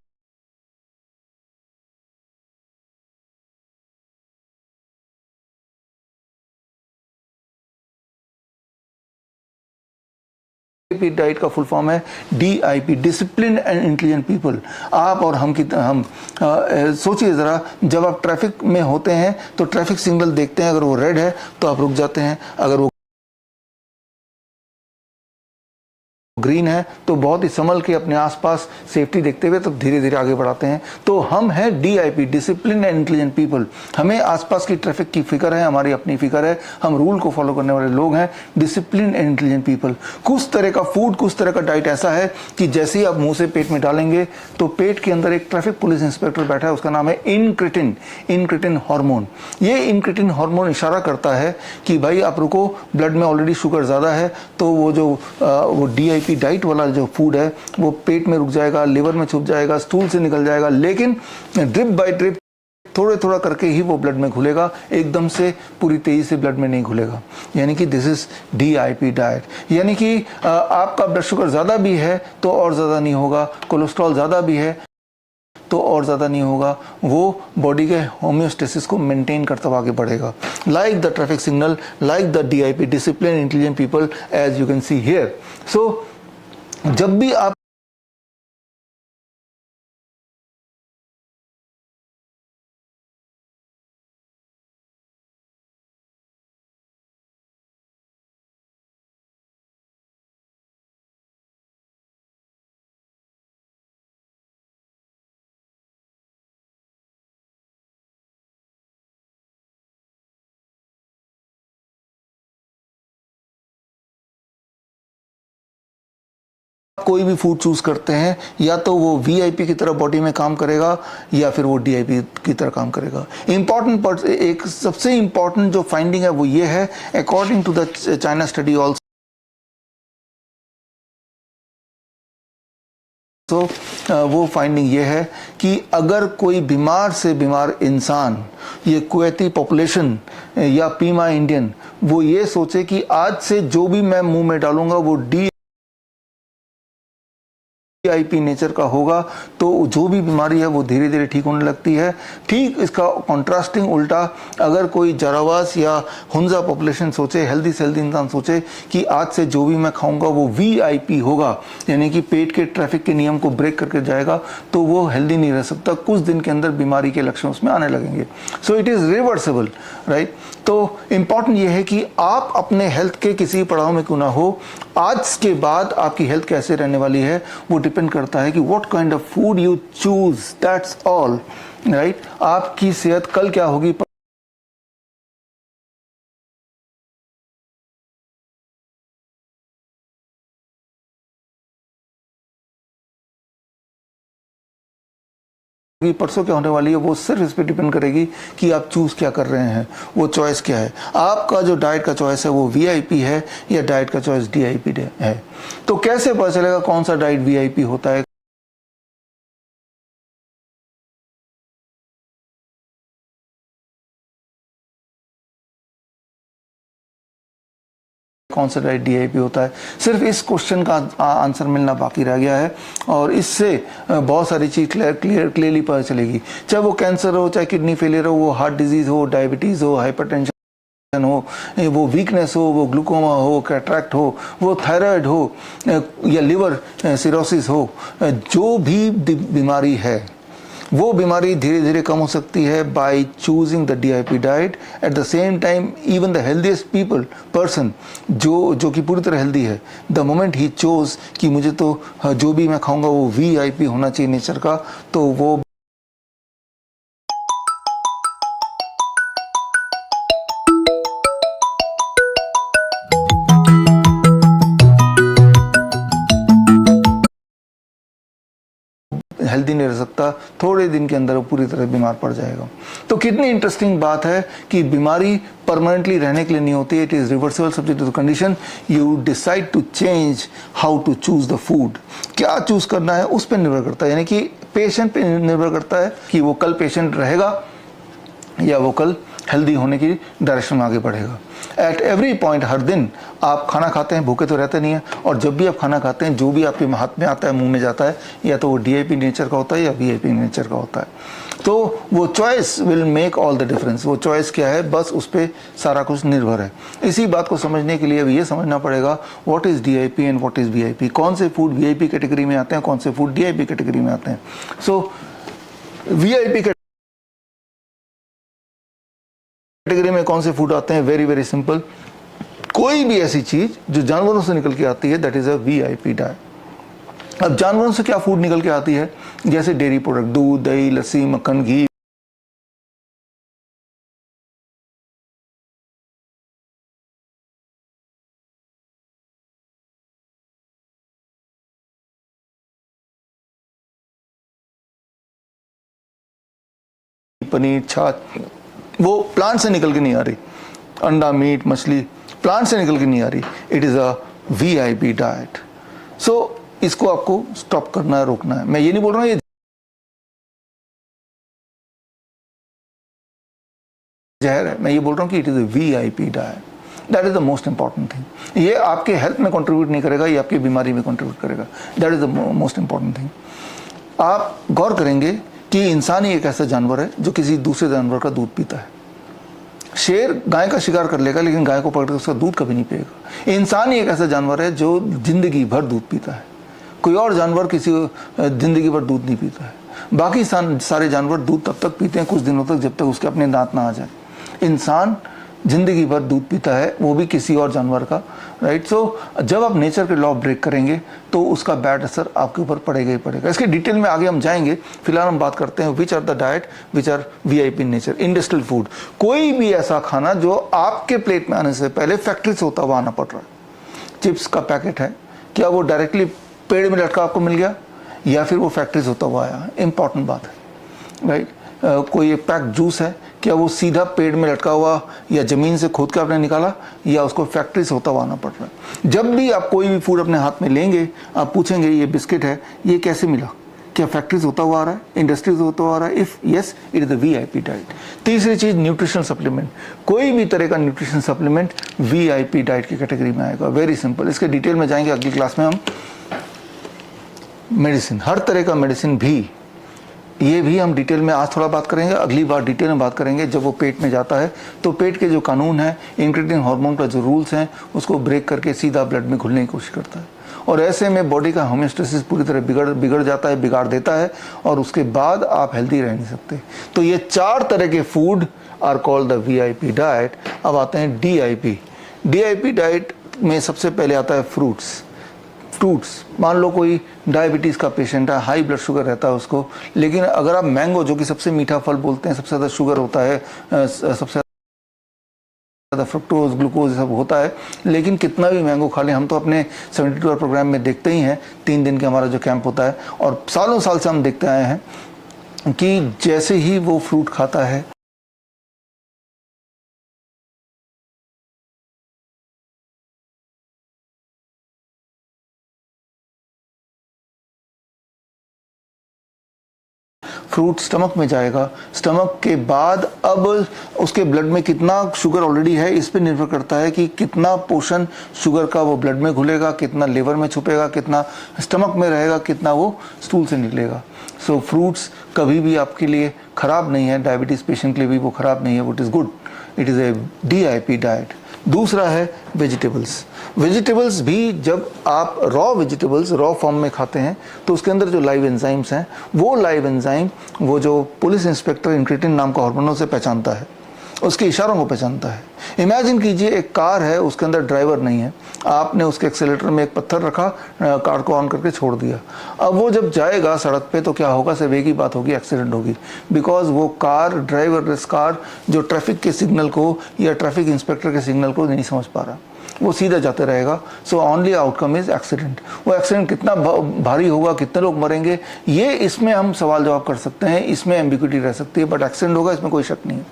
डाइट का फुल फॉर्म है DIP, discipline and intelligent people. आप और हम सोचिए ज़रा, जब आप ट्रैफिक में होते हैं तो ट्रैफिक सिग्नल देखते हैं, अगर वो रेड है तो आप रुक जाते हैं, अगर वो ग्रीन है तो बहुत ही संभल के अपने आसपास सेफ्टी देखते हुए तो धीरे धीरे आगे बढ़ाते हैं। तो हम हैं DIP, discipline and intelligent people. हमें आसपास की ट्रैफिक की फिक्र है, हमारी अपनी फिक्र है, हम रूल को फॉलो करने वाले लोग हैं, डिसिप्लिन एंड इंटेलिजेंट पीपल। कुछ तरह का फूड, कुछ तरह का डाइट ऐसा है कि जैसे ही आप मुंह से पेट में डालेंगे तो पेट के अंदर एक ट्रैफिक पुलिस इंस्पेक्टर बैठा है, उसका नाम है इनक्रिटिन हार्मोन। ये इनक्रिटिन हार्मोन इशारा करता है कि भाई आप रुको, ब्लड में ऑलरेडी शुगर ज़्यादा है, तो वो DIP डाइट वाला जो फूड है वो पेट में रुक जाएगा, लिवर में छुप जाएगा, स्टूल से निकल जाएगा, लेकिन ड्रिप बाय ड्रिप थोड़े थोड़ा करके ही वो ब्लड में घुलेगा, एकदम से पूरी तेजी से ब्लड में नहीं घुलेगा। यानी कि दिस इज DIP डाइट। यानी कि आपका ब्लड शुगर ज़्यादा भी है तो और ज़्यादा नहीं होगा, कोलेस्ट्रॉल ज़्यादा भी है तो और ज़्यादा नहीं होगा, वो बॉडी के होम्योस्टेसिस को मेंटेन करता हुआ आगे बढ़ेगा। Like the traffic signal, like the DIP, discipline intelligent people, as you can see here. So जब भी आप कोई भी फूड चूज करते हैं या तो वो वीआईपी की तरह बॉडी में काम करेगा या फिर वो डीआईपी की तरह काम करेगा। इंपॉर्टेंट एक सबसे इंपॉर्टेंट जो फाइंडिंग है वो ये है, according to the China study also, तो वो फाइंडिंग ये है कि अगर कोई बीमार से बीमार इंसान, ये कुवैती पॉपुलेशन या पीमा इंडियन, वो ये सोचे कि आज से जो भी मैं मुंह में डालूंगा वो डीआईपी नेचर का होगा, तो जो भी बीमारी है वो धीरे धीरे ठीक होने लगती है। ठीक इसका कॉन्ट्रास्टिंग उल्टा अगर कोई जरावास या हुंजा पॉपुलेशन सोचे, हेल्दी से हेल्दी इंसान सोचे कि आज से जो भी मैं खाऊंगा वो वीआईपी होगा, यानी कि पेट के ट्रैफिक के नियम को ब्रेक करके जाएगा, तो वो हेल्दी नहीं रह सकता। कुछ दिन के अंदर बीमारी के लक्षण उसमें आने लगेंगे। So it is reversible, right. तो इम्पॉर्टेंट ये है कि आप अपने हेल्थ के किसी पड़ाव में क्यों ना हो, आज के बाद आपकी हेल्थ कैसे रहने वाली है वो डिपेंड करता है कि what kind of food you choose, that's all, right. आपकी सेहत कल क्या होगी परसों क्या होने वाली है, वो सिर्फ इस पे डिपेंड करेगी कि आप चूज क्या कर रहे हैं, वो चॉइस क्या है। आपका जो डाइट का चॉइस है वो वीआईपी है या डाइट का चॉइस डीआईपी है। तो कैसे पता चलेगा कौन सा डाइट वीआईपी होता है, कौन सा डाइट डीआईपी होता है? सिर्फ इस क्वेश्चन का आंसर मिलना बाकी रह गया है, और इससे बहुत सारी चीज़ क्लियरली पता चलेगी। चाहे वो कैंसर हो, चाहे किडनी फेलियर हो, वो हार्ट डिजीज़ हो, डायबिटीज़ हो, हाइपरटेंशन हो, वो वीकनेस हो, वो ग्लूकोमा हो, कैटरैक्ट हो, वो थायराइड हो, या लिवर सिरोसिस हो, जो भी बीमारी है वो बीमारी धीरे धीरे कम हो सकती है by choosing the DIP diet. At the same time even the healthiest person जो कि पूरी तरह हेल्दी है, द मोमेंट ही चोज कि मुझे तो जो भी मैं खाऊंगा वो वीआईपी होना चाहिए नेचर का, तो वो हेल्दी नहीं रह सकता, थोड़े दिन के अंदर वो पूरी तरह बीमार पड़ जाएगा। तो कितनी इंटरेस्टिंग बात है कि बीमारी परमानेंटली रहने के लिए नहीं होती, it is reversible subject to the condition you decide to change how to choose the food. क्या चूज करना है उस पर निर्भर करता है, यानी कि पेशेंट पे निर्भर करता है कि वो कल पेशेंट रहेगा या वो कल हेल्दी होने की डायरेक्शन में आगे बढ़ेगा। एट एवरी पॉइंट, हर दिन आप खाना खाते हैं, भूखे तो रहते नहीं हैं, और जब भी आप खाना खाते हैं जो भी आपके हाथ में आता है, मुंह में जाता है, या तो वो डीआईपी नेचर का होता है या वीआईपी नेचर का होता है। तो वो choice will make all the difference. वो चॉइस क्या है, बस उस पर सारा कुछ निर्भर है। इसी बात को समझने के लिए अब ये समझना पड़ेगा what is DIP and what is VIP. कौन से फूड वीआईपी कैटेगरी में आते हैं, कौन से फूड डीआईपी कैटेगरी में आते हैं। सो वीआईपी कैटेगरी में कौन से फूड आते हैं, वेरी वेरी सिंपल। कोई भी ऐसी चीज जो जानवरों से निकल के आती है, that is a VIP diet. अब जानवरों से क्या फूड निकल के आती है, जैसे डेयरी प्रोडक्ट, दूध, दही, लस्सी, मक्खन, घी, पनीर, छाछ, वो प्लांट से निकल के नहीं आ रही। अंडा, मीट, मछली प्लांट से निकल के नहीं आ रही। It is a VIP diet. So इसको आपको स्टॉप करना है, रोकना है। मैं ये नहीं बोल रहा हूँ ये जहर है, मैं ये बोल रहा हूँ कि it is a VIP diet. That is the most important thing. ये आपके हेल्थ में कंट्रीब्यूट नहीं करेगा, ये आपकी बीमारी में कंट्रीब्यूट करेगा। That is the most important thing. आप गौर करेंगे कि इंसान ही एक ऐसा जानवर है जो किसी दूसरे जानवर का दूध पीता है। शेर गाय का शिकार कर लेगा लेकिन गाय को पकड़ कर उसका दूध कभी नहीं पिएगा। इंसान ही एक ऐसा जानवर है जो जिंदगी भर दूध पीता है। कोई और जानवर किसी जिंदगी भर दूध नहीं पीता है। बाकी सारे जानवर दूध तब तक पीते हैं कुछ दिनों तक, जब तक उसके अपने दांत ना आ जाए। इंसान जिंदगी भर दूध पीता है, वो भी किसी और जानवर का, राइट। सो जब आप नेचर के लॉ ब्रेक करेंगे तो उसका बैड असर आपके ऊपर पड़ेगा ही पड़ेगा। इसके डिटेल में आगे हम जाएंगे। फिलहाल हम बात करते हैं which are the diet which are VIP nature. Industrial food, कोई भी ऐसा खाना जो आपके प्लेट में आने से पहले फैक्ट्री से होता हुआ आना पड़ रहा है। चिप्स का पैकेट है, क्या वो डायरेक्टली पेड़ में लटका आपको मिल गया या फिर वो फैक्ट्री से होता हुआ आया, इंपॉर्टेंट बात है, राइट। कोई एक पैक जूस है, क्या वो सीधा पेड़ में लटका हुआ या ज़मीन से खोद के आपने निकाला या उसको फैक्ट्री से होता हुआ आना पड़ रहा है। जब भी आप कोई भी फूड अपने हाथ में लेंगे, आप पूछेंगे ये बिस्किट है, ये कैसे मिला, क्या फैक्ट्री से होता हुआ आ रहा है, इंडस्ट्री से होता हुआ आ रहा है? If yes, it is the VIP diet. तीसरी चीज़, न्यूट्रिशनल सप्लीमेंट। कोई भी तरह का न्यूट्रिशन सप्लीमेंट VIP डाइट की कैटेगरी में आएगा। वेरी सिंपल, इसके डिटेल में जाएंगे अगली क्लास में हम। मेडिसिन, हर तरह का मेडिसिन भी, ये भी हम डिटेल में आज थोड़ा बात करेंगे, अगली बार डिटेल में बात करेंगे। जब वो पेट में जाता है तो पेट के जो कानून है, इंक्रेटिन हार्मोन का जो रूल्स हैं, उसको ब्रेक करके सीधा ब्लड में घुलने की कोशिश करता है, और ऐसे में बॉडी का होम्योस्टेसिस पूरी तरह बिगड़ जाता है, बिगाड़ देता है, और उसके बाद आप हेल्दी रह नहीं सकते। तो ये 4 तरह के food are called the VIP diet. अब आते हैं DIP। DIP डाइट में सबसे पहले आता है फ्रूट्स। मान लो कोई डायबिटीज़ का पेशेंट है, हाई ब्लड शुगर रहता है उसको, लेकिन अगर आप मैंगो, जो कि सबसे मीठा फल बोलते हैं, सबसे ज़्यादा शुगर होता है, सबसे ज़्यादा फ्रुक्टोज ग्लूकोज सब होता है, लेकिन कितना भी मैंगो खा लें, हम तो अपने 72 आवर प्रोग्राम में देखते ही हैं, 3 दिन का हमारा जो कैंप होता है, और सालों साल से हम देखते आए हैं कि जैसे ही वो फ्रूट खाता है, फ्रूट स्टमक में जाएगा, स्टमक के बाद अब उसके ब्लड में कितना शुगर ऑलरेडी है, इस पे निर्भर करता है कि कितना पोर्शन शुगर का वो ब्लड में घुलेगा, कितना लिवर में छुपेगा, कितना स्टमक में रहेगा, कितना वो स्टूल से निकलेगा। सो फ्रूट्स कभी भी आपके लिए ख़राब नहीं है, डायबिटीज़ पेशेंट के लिए भी वो ख़राब नहीं है, वो it is good, it is a DIP diet. दूसरा है वेजिटेबल्स। वेजिटेबल्स भी जब आप रॉ वेजिटेबल्स रॉ फॉर्म में खाते हैं तो उसके अंदर जो लाइव एंजाइम्स हैं, वो लाइव एंजाइम वो जो पुलिस इंस्पेक्टर इंक्रेटिन नाम का हार्मोन से पहचानता है, उसके इशारों को पहचानता है। इमेजिन कीजिए एक कार है, उसके अंदर ड्राइवर नहीं है, आपने उसके एक्सेलेटर में एक पत्थर रखा, कार को ऑन करके छोड़ दिया। अब वो जब जाएगा सड़क पे तो क्या होगा, सिर्फ एक ही बात होगी, एक्सीडेंट होगी, बिकॉज वो कार ड्राइवरलेस कार जो ट्रैफिक के सिग्नल को या ट्रैफिक इंस्पेक्टर के सिग्नल को नहीं समझ पा रहा, वो सीधा जाते रहेगा। So only outcome is accident. वो एक्सीडेंट कितना भारी होगा, कितने लोग मरेंगे, ये इसमें हम सवाल जवाब कर सकते हैं, इसमें एम्बिग्युइटी रह सकती है, बट एक्सीडेंट होगा इसमें कोई शक नहीं है।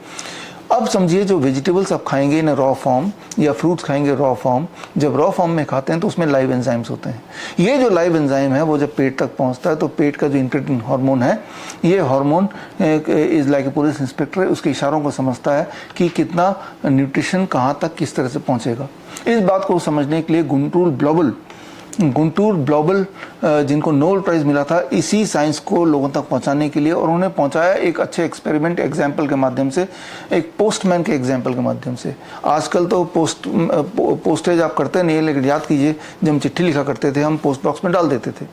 अब समझिए जो वेजिटेबल्स आप खाएंगे इन रॉ फॉर्म या फ्रूट्स खाएंगे रॉ फॉर्म, जब रॉ फॉर्म में खाते हैं तो उसमें लाइव एंजाइम्स होते हैं। ये जो लाइव एंजाइम है वो जब पेट तक पहुंचता है तो पेट का जो इंक्रेटिन हार्मोन है, ये hormone is like a police inspector, उसके इशारों को समझता है कि कितना न्यूट्रिशन कहाँ तक किस तरह से पहुँचेगा। इस बात को समझने के लिए गुंटूर ब्लॉबल जिनको नोबेल प्राइज़ मिला था इसी साइंस को लोगों तक पहुंचाने के लिए, और उन्होंने पहुंचाया एक अच्छे एक्सपेरिमेंट एग्जाम्पल के माध्यम से, एक पोस्टमैन के एग्जाम्पल के माध्यम से। आजकल तो पोस्टेज आप करते नहीं है, लेकिन याद कीजिए जब हम चिट्ठी लिखा करते थे हम पोस्ट बॉक्स में डाल देते थे।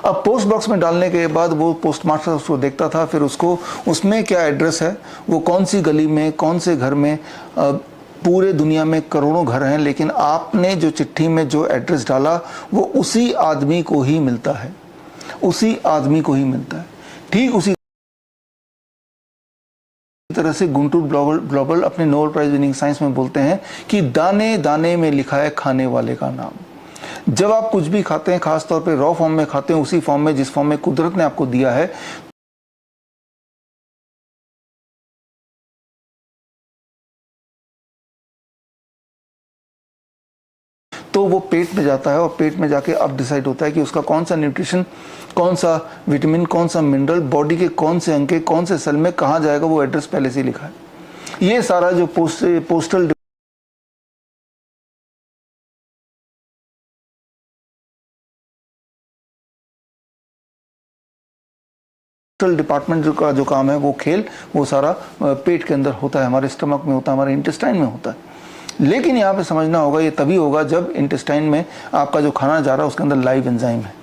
अब पोस्ट बॉक्स में डालने के बाद वो पोस्ट मास्टर उसको देखता था, फिर उसको उसमें क्या एड्रेस है, वो कौन सी गली में, कौन से घर में, पूरे दुनिया में करोड़ों घर हैं, लेकिन आपने जो चिट्ठी में जो एड्रेस डाला वो उसी आदमी को ही मिलता है, उसी आदमी को ही मिलता है। ठीक उसी तरह से गुंटूर ब्लॉबल अपने नोबेल प्राइज विनिंग साइंस में बोलते हैं कि दाने दाने में लिखा है खाने वाले का नाम। जब आप कुछ भी खाते हैं, खासतौर पे रॉ फॉर्म में खाते हैं, उसी फॉर्म में जिस फॉर्म में कुदरत ने आपको दिया है, तो वो पेट में जाता है, और पेट में जाके अब डिसाइड होता है कि उसका कौन सा न्यूट्रिशन, कौन सा विटामिन, कौन सा मिनरल बॉडी के कौन से अंग के कौन से सेल में कहाँ जाएगा, वो एड्रेस पहले से ही लिखा है। ये सारा जो पोस्टल डिपार्टमेंट का जो काम है, वो खेल वो सारा पेट के अंदर होता है, हमारे स्टमक में होता है, हमारे इंटेस्टाइन में होता है। लेकिन यहाँ पे समझना होगा, ये तभी होगा जब इंटेस्टाइन में आपका जो खाना जा रहा है उसके अंदर लाइव एंजाइम है।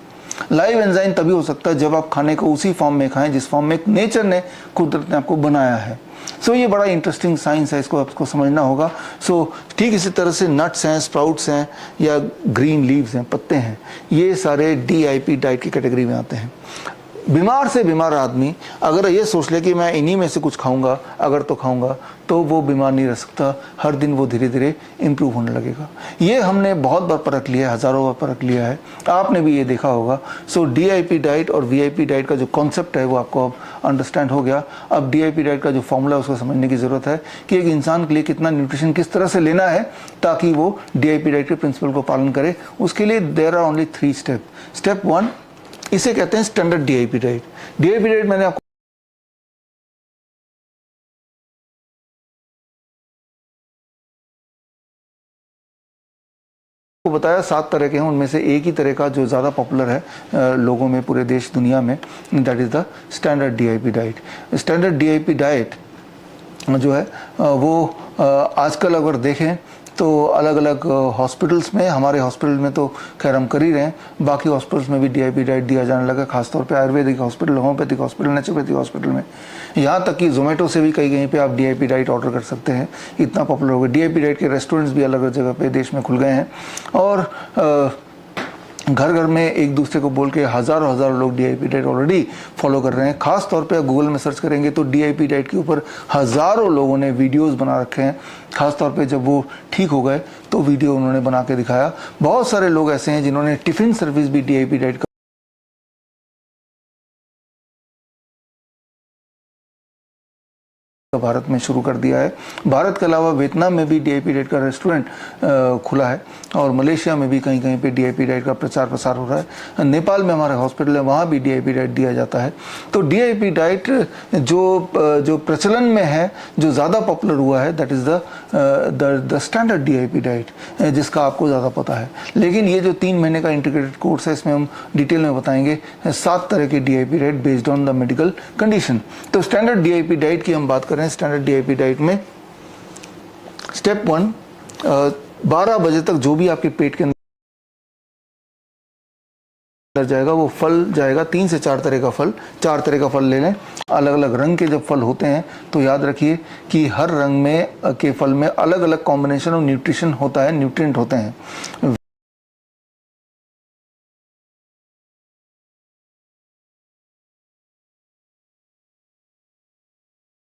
लाइव एंजाइम तभी हो सकता है जब आप खाने को उसी फॉर्म में खाएं जिस फॉर्म में नेचर ने, कुदरत ने आपको बनाया है। सो ये बड़ा इंटरेस्टिंग साइंस है, इसको आपको समझना होगा। सो ठीक इसी तरह से नट्स हैं, स्प्राउट्स हैं, या ग्रीन लीव्स हैं, पत्ते हैं, ये सारे DIP डाइट की कैटेगरी में आते हैं। बीमार से बीमार आदमी अगर ये सोच ले कि मैं इन्हीं में से कुछ खाऊंगा, अगर तो खाऊंगा, तो वो बीमार नहीं रह सकता। हर दिन वो धीरे धीरे इम्प्रूव होने लगेगा। ये हमने बहुत बार परख लिया है, हज़ारों बार परख लिया है, आपने भी ये देखा होगा। सो DIP डाइट और VIP डाइट का जो कॉन्सेप्ट है वो आपको अब अंडरस्टैंड हो गया। अब DIP डाइट का जो फॉर्मूला है उसको समझने की ज़रूरत है कि एक इंसान के लिए कितना न्यूट्रिशन किस तरह से लेना है ताकि वो DIP डाइट के प्रिंसिपल को पालन करे। उसके लिए there are only 3 step. Step 1, इसे कहते हैं standard DIP diet. DIP diet मैंने आपको बताया 7 तरह के हैं, उनमें से एक ही तरह का जो ज़्यादा पॉपुलर है लोगों में, पूरे देश दुनिया में, that is the standard DIP diet. Standard DIP diet जो है वो आजकल अगर देखें तो अलग अलग हॉस्पिटल्स में, हमारे हॉस्पिटल में तो खैर हम कर ही रहे हैं, बाकी हॉस्पिटल्स में भी DIP डाइट दिया जाने लगा, खासतौर पे Ayurvedic hospital, homeopathic hospital, naturopathic hospital में। यहाँ तक कि जोमेटो से भी कहीं पे आप DIP डाइट ऑर्डर कर सकते हैं, इतना पॉपुलर हो गया। DIP डाइट के रेस्टोरेंट्स भी अलग अलग जगह पे देश में खुल गए हैं और घर घर में एक दूसरे को बोल के हज़ारों हज़ारों लोग DIP डाइट ऑलरेडी फॉलो कर रहे हैं। खास तौर पे गूगल में सर्च करेंगे तो DIP डाइट के ऊपर हज़ारों लोगों ने वीडियोस बना रखे हैं। खास तौर पे जब वो ठीक हो गए तो वीडियो उन्होंने बना के दिखाया। बहुत सारे लोग ऐसे हैं जिन्होंने टिफ़िन सर्विस भी DIP डाइट का भारत में शुरू कर दिया है। भारत के अलावा वियतनाम में भी DIP डाइट का रेस्टोरेंट खुला है और मलेशिया में भी कहीं कहीं पे DIP डाइट का प्रचार प्रसार हो रहा है। नेपाल में हमारे हॉस्पिटल है, वहाँ भी DIP डाइट दिया जाता है। तो DIP डाइट जो प्रचलन में है, जो ज़्यादा पॉपुलर हुआ है, that is the standard DIP diet, जिसका आपको ज़्यादा पता है। लेकिन ये जो 3 महीने का इंटीग्रेटेड कोर्स है, इसमें हम डिटेल में बताएंगे 7 तरह के DIP diet based on the medical condition. तो स्टैंडर्ड DIP डाइट की हम बात करें, स्टैंडर्ड DIP डाइट में स्टेप 1, 12 बजे तक जो भी आपके पेट के अंदर जाएगा वो फल जाएगा, 3 से 4 तरह का फल, 4 तरह का फल ले लें। अलग अलग रंग के जब फल होते हैं तो याद रखिए कि हर रंग में के फल में अलग अलग कॉम्बिनेशन ऑफ न्यूट्रिशन होता है, न्यूट्रिएंट होते हैं,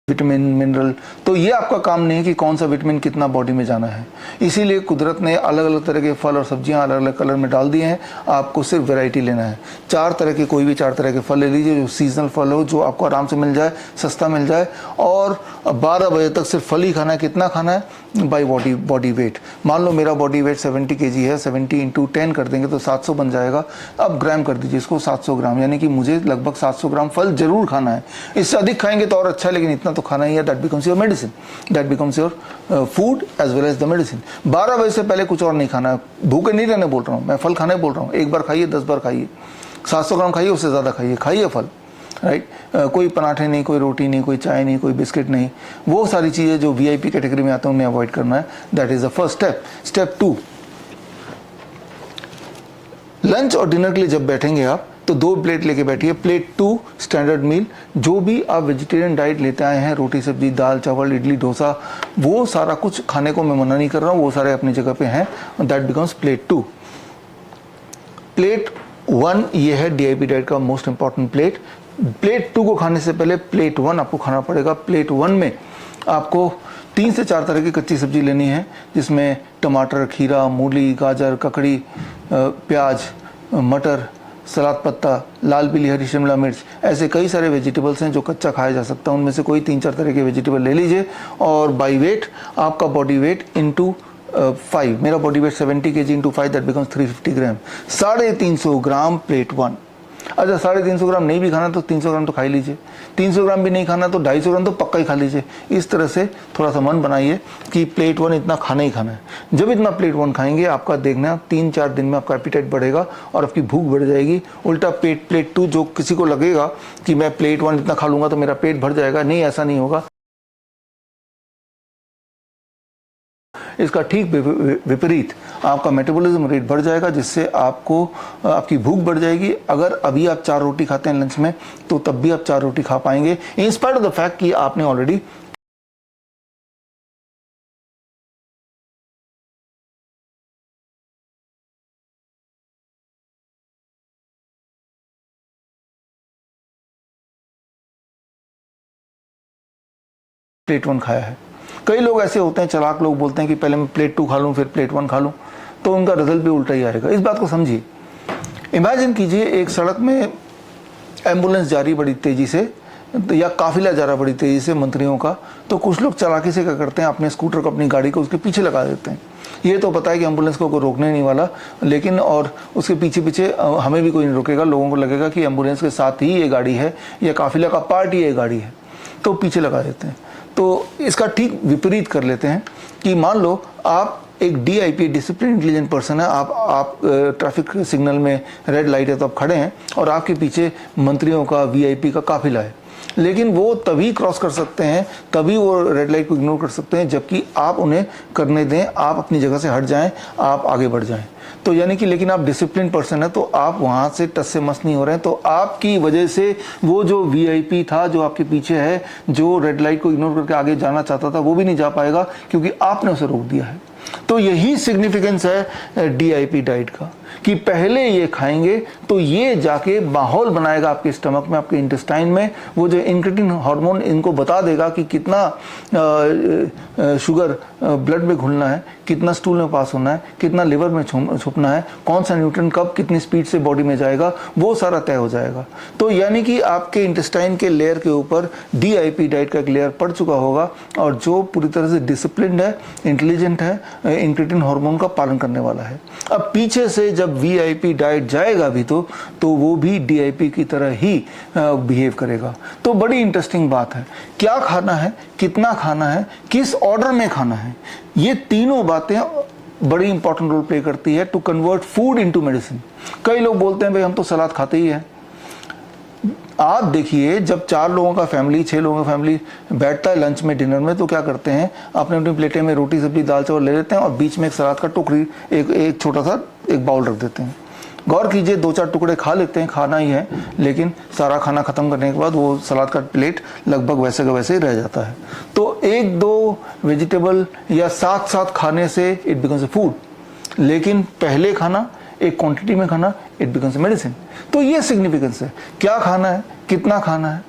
विटामिन, मिनरल। तो ये आपका काम नहीं है कि कौन सा विटामिन कितना बॉडी में जाना है। इसीलिए कुदरत ने अलग अलग तरह के फल और सब्जियां अलग अलग कलर में डाल दिए हैं। आपको सिर्फ वैरायटी लेना है। 4 तरह के, कोई भी 4 तरह के फल ले लीजिए जो सीजनल फल हो, जो आपको आराम से मिल जाए, सस्ता मिल जाए। और 12 बजे तक सिर्फ फल ही खाना है। कितना खाना है? By body weight. मान लो मेरा बॉडी वेट 70 kg है, 70 × 10 कर देंगे तो 700 बन जाएगा। अब ग्राम कर दीजिए इसको, 700 ग्राम, यानी कि मुझे लगभग 700 ग्राम फल जरूर खाना है। इससे अधिक खाएंगे तो और अच्छा, लेकिन इतना तो खाना ही है। That becomes your medicine, that becomes your food as well as the medicine. 12 बजे से पहले कुछ और नहीं खाना है। भूखे नहीं रहने बोल रहा हूँ मैं, फल खाने बोल रहा हूँ। एक बार खाइए, 10 बार खाइए, 700 ग्राम खाइए, उससे ज़्यादा खाइए, खाइए फल, राइट। कोई पराठे नहीं, कोई रोटी नहीं, कोई चाय नहीं, कोई बिस्किट नहीं। वो सारी चीज़ें जो VIP कैटेगरी में आते हैं उन्हें अवॉइड करना है। That is the first step. Step 2, lunch और डिनर के लिए जब बैठेंगे आप तो 2 प्लेट लेके बैठिए। प्लेट 2 स्टैंडर्ड मील, जो भी आप वेजिटेरियन डाइट लेते आए हैं, रोटी सब्जी, दाल चावल, इडली डोसा, वो सारा कुछ खाने को मैं मना नहीं कर रहा हूँ, वो सारे अपनी जगह पे हैं। That becomes plate 2। प्लेट 1 ये है DIP डाइट का मोस्ट इंपॉर्टेंट प्लेट। प्लेट 2 को खाने से पहले प्लेट 1 आपको खाना पड़ेगा। प्लेट 1 में आपको 3 से 4 तरह की कच्ची सब्जी लेनी है, जिसमें टमाटर, खीरा, मूली, गाजर, ककड़ी, प्याज, मटर, सलाद पत्ता, लाल पीली हरी शिमला मिर्च, ऐसे कई सारे वेजिटेबल्स हैं जो कच्चा खाया जा सकता है। उनमें से कोई 3-4 तरह के वेजिटेबल ले लीजिए। और बाई वेट, आपका बॉडी वेट इंटू 5, मेरा body weight 70 kg into 5, that becomes 350 gram, 350 gram plate 1। अच्छा, 350 ग्राम नहीं भी खाना तो 300 ग्राम तो खा ही लीजिए। 300 ग्राम भी नहीं खाना तो 250 ग्राम तो पक्का ही खा लीजिए। इस तरह से थोड़ा सा मन बनाइए कि प्लेट 1 इतना खाना ही खाना है। जब इतना प्लेट 1 खाएंगे, आपका देखना 3-4 दिन में आपका एपिटाइट बढ़ेगा और आपकी भूख बढ़ जाएगी। उल्टा प्लेट 2, जो किसी को लगेगा कि मैं प्लेट 1 इतना खा लूँगा तो मेरा पेट भर जाएगा, नहीं, ऐसा नहीं होगा। इसका ठीक विपरीत, आपका मेटाबॉलिज्म रेट बढ़ जाएगा, जिससे आपको आपकी भूख बढ़ जाएगी। अगर अभी आप 4 रोटी खाते हैं लंच में, तो तब भी आप 4 रोटी खा पाएंगे, in spite of the fact कि आपने ऑलरेडी प्लेट 1 खाया है। कई लोग ऐसे होते हैं, चालाक लोग, बोलते हैं कि पहले मैं प्लेट 2 खा लूँ फिर प्लेट 1 खा लूँ, तो उनका रिजल्ट भी उल्टा ही आएगा। इस बात को समझिए। इमेजिन कीजिए एक सड़क में एम्बुलेंस जा रही बड़ी तेज़ी से, या काफिला जा रहा बड़ी तेज़ी से मंत्रियों का, तो कुछ लोग चालाकी से क्या करते हैं, अपने स्कूटर को, अपनी गाड़ी को उसके पीछे लगा देते हैं। ये तो पता है कि एम्बुलेंस को कोई रोकने नहीं वाला, लेकिन और उसके पीछे पीछे हमें भी कोई नहीं रोकेगा, लोगों को लगेगा कि एम्बुलेंस के साथ ही ये गाड़ी है, या काफिला का पार्ट ही ये गाड़ी है, तो पीछे लगा देते हैं। तो इसका ठीक विपरीत कर लेते हैं कि मान लो आप एक DIP, डिसिप्लिन इंटेलिजेंट पर्सन है, आप ट्रैफिक सिग्नल में रेड लाइट है तो आप खड़े हैं, और आपके पीछे मंत्रियों का, VIP का काफिला है, लेकिन वो तभी क्रॉस कर सकते हैं, तभी वो रेड लाइट को इग्नोर कर सकते हैं जबकि आप उन्हें करने दें, आप अपनी जगह से हट जाएं, आप आगे बढ़ जाएं। तो यानी कि, लेकिन आप डिसिप्लिन पर्सन है तो आप वहाँ से टस से मस नहीं हो रहे हैं, तो आपकी वजह से वो जो VIP था जो आपके पीछे है, जो रेड लाइट को इग्नोर करके आगे जाना चाहता था, वो भी नहीं जा पाएगा क्योंकि आपने उसे रोक दिया है। तो यही सिग्निफिकेंस है DIP डाइट का, कि पहले ये खाएंगे तो ये जाके माहौल बनाएगा आपके स्टमक में, आपके इंटेस्टाइन में, वो जो इंक्रेटिन हार्मोन इनको बता देगा कि कितना शुगर ब्लड में घुलना है, कितना स्टूल में पास होना है, कितना लिवर में छुपना है, कौन सा न्यूट्रिएंट कब कितनी स्पीड से बॉडी में जाएगा, वो सारा तय हो जाएगा। तो यानी कि आपके इंटेस्टाइन के लेयर के ऊपर DIP डाइट का एक लेयर पड़ चुका होगा, और जो पूरी तरह से डिसिप्लिन्ड है, इंटेलिजेंट है, इंक्रेटिन हार्मोन का पालन करने वाला है। अब पीछे से जब VIP डाइट जाएगा भी तो वो भी DIP की तरह ही बिहेव करेगा। तो बड़ी इंटरेस्टिंग बात है, क्या खाना है, कितना खाना है, किस ऑर्डर में खाना है, ये तीनों बातें बड़ी इंपॉर्टेंट रोल प्ले करती है to convert food into medicine. कई लोग बोलते हैं भाई हम तो सलाद खाते ही हैं। आप देखिए, जब 4 लोगों का फैमिली, 6 लोगों का फैमिली बैठता है लंच में, डिनर में, तो क्या करते हैं, अपने अपनी प्लेटें में रोटी सब्जी दाल चावल ले लेते हैं और बीच में एक सलाद का टुकड़ी, एक छोटा सा एक बाउल रख देते हैं। गौर कीजिए, 2-4 टुकड़े खा लेते हैं, खाना ही है, लेकिन सारा खाना खत्म करने के बाद वो सलाद का प्लेट लगभग वैसे का वैसे ही रह जाता है। तो 1-2 वेजिटेबल या साथ साथ खाने से इट बिकम्स अ फूड, लेकिन पहले खाना, एक क्वांटिटी में खाना, इट बिकम्स अ मेडिसिन। तो ये सिग्निफिकेंस है, क्या खाना है, कितना खाना है,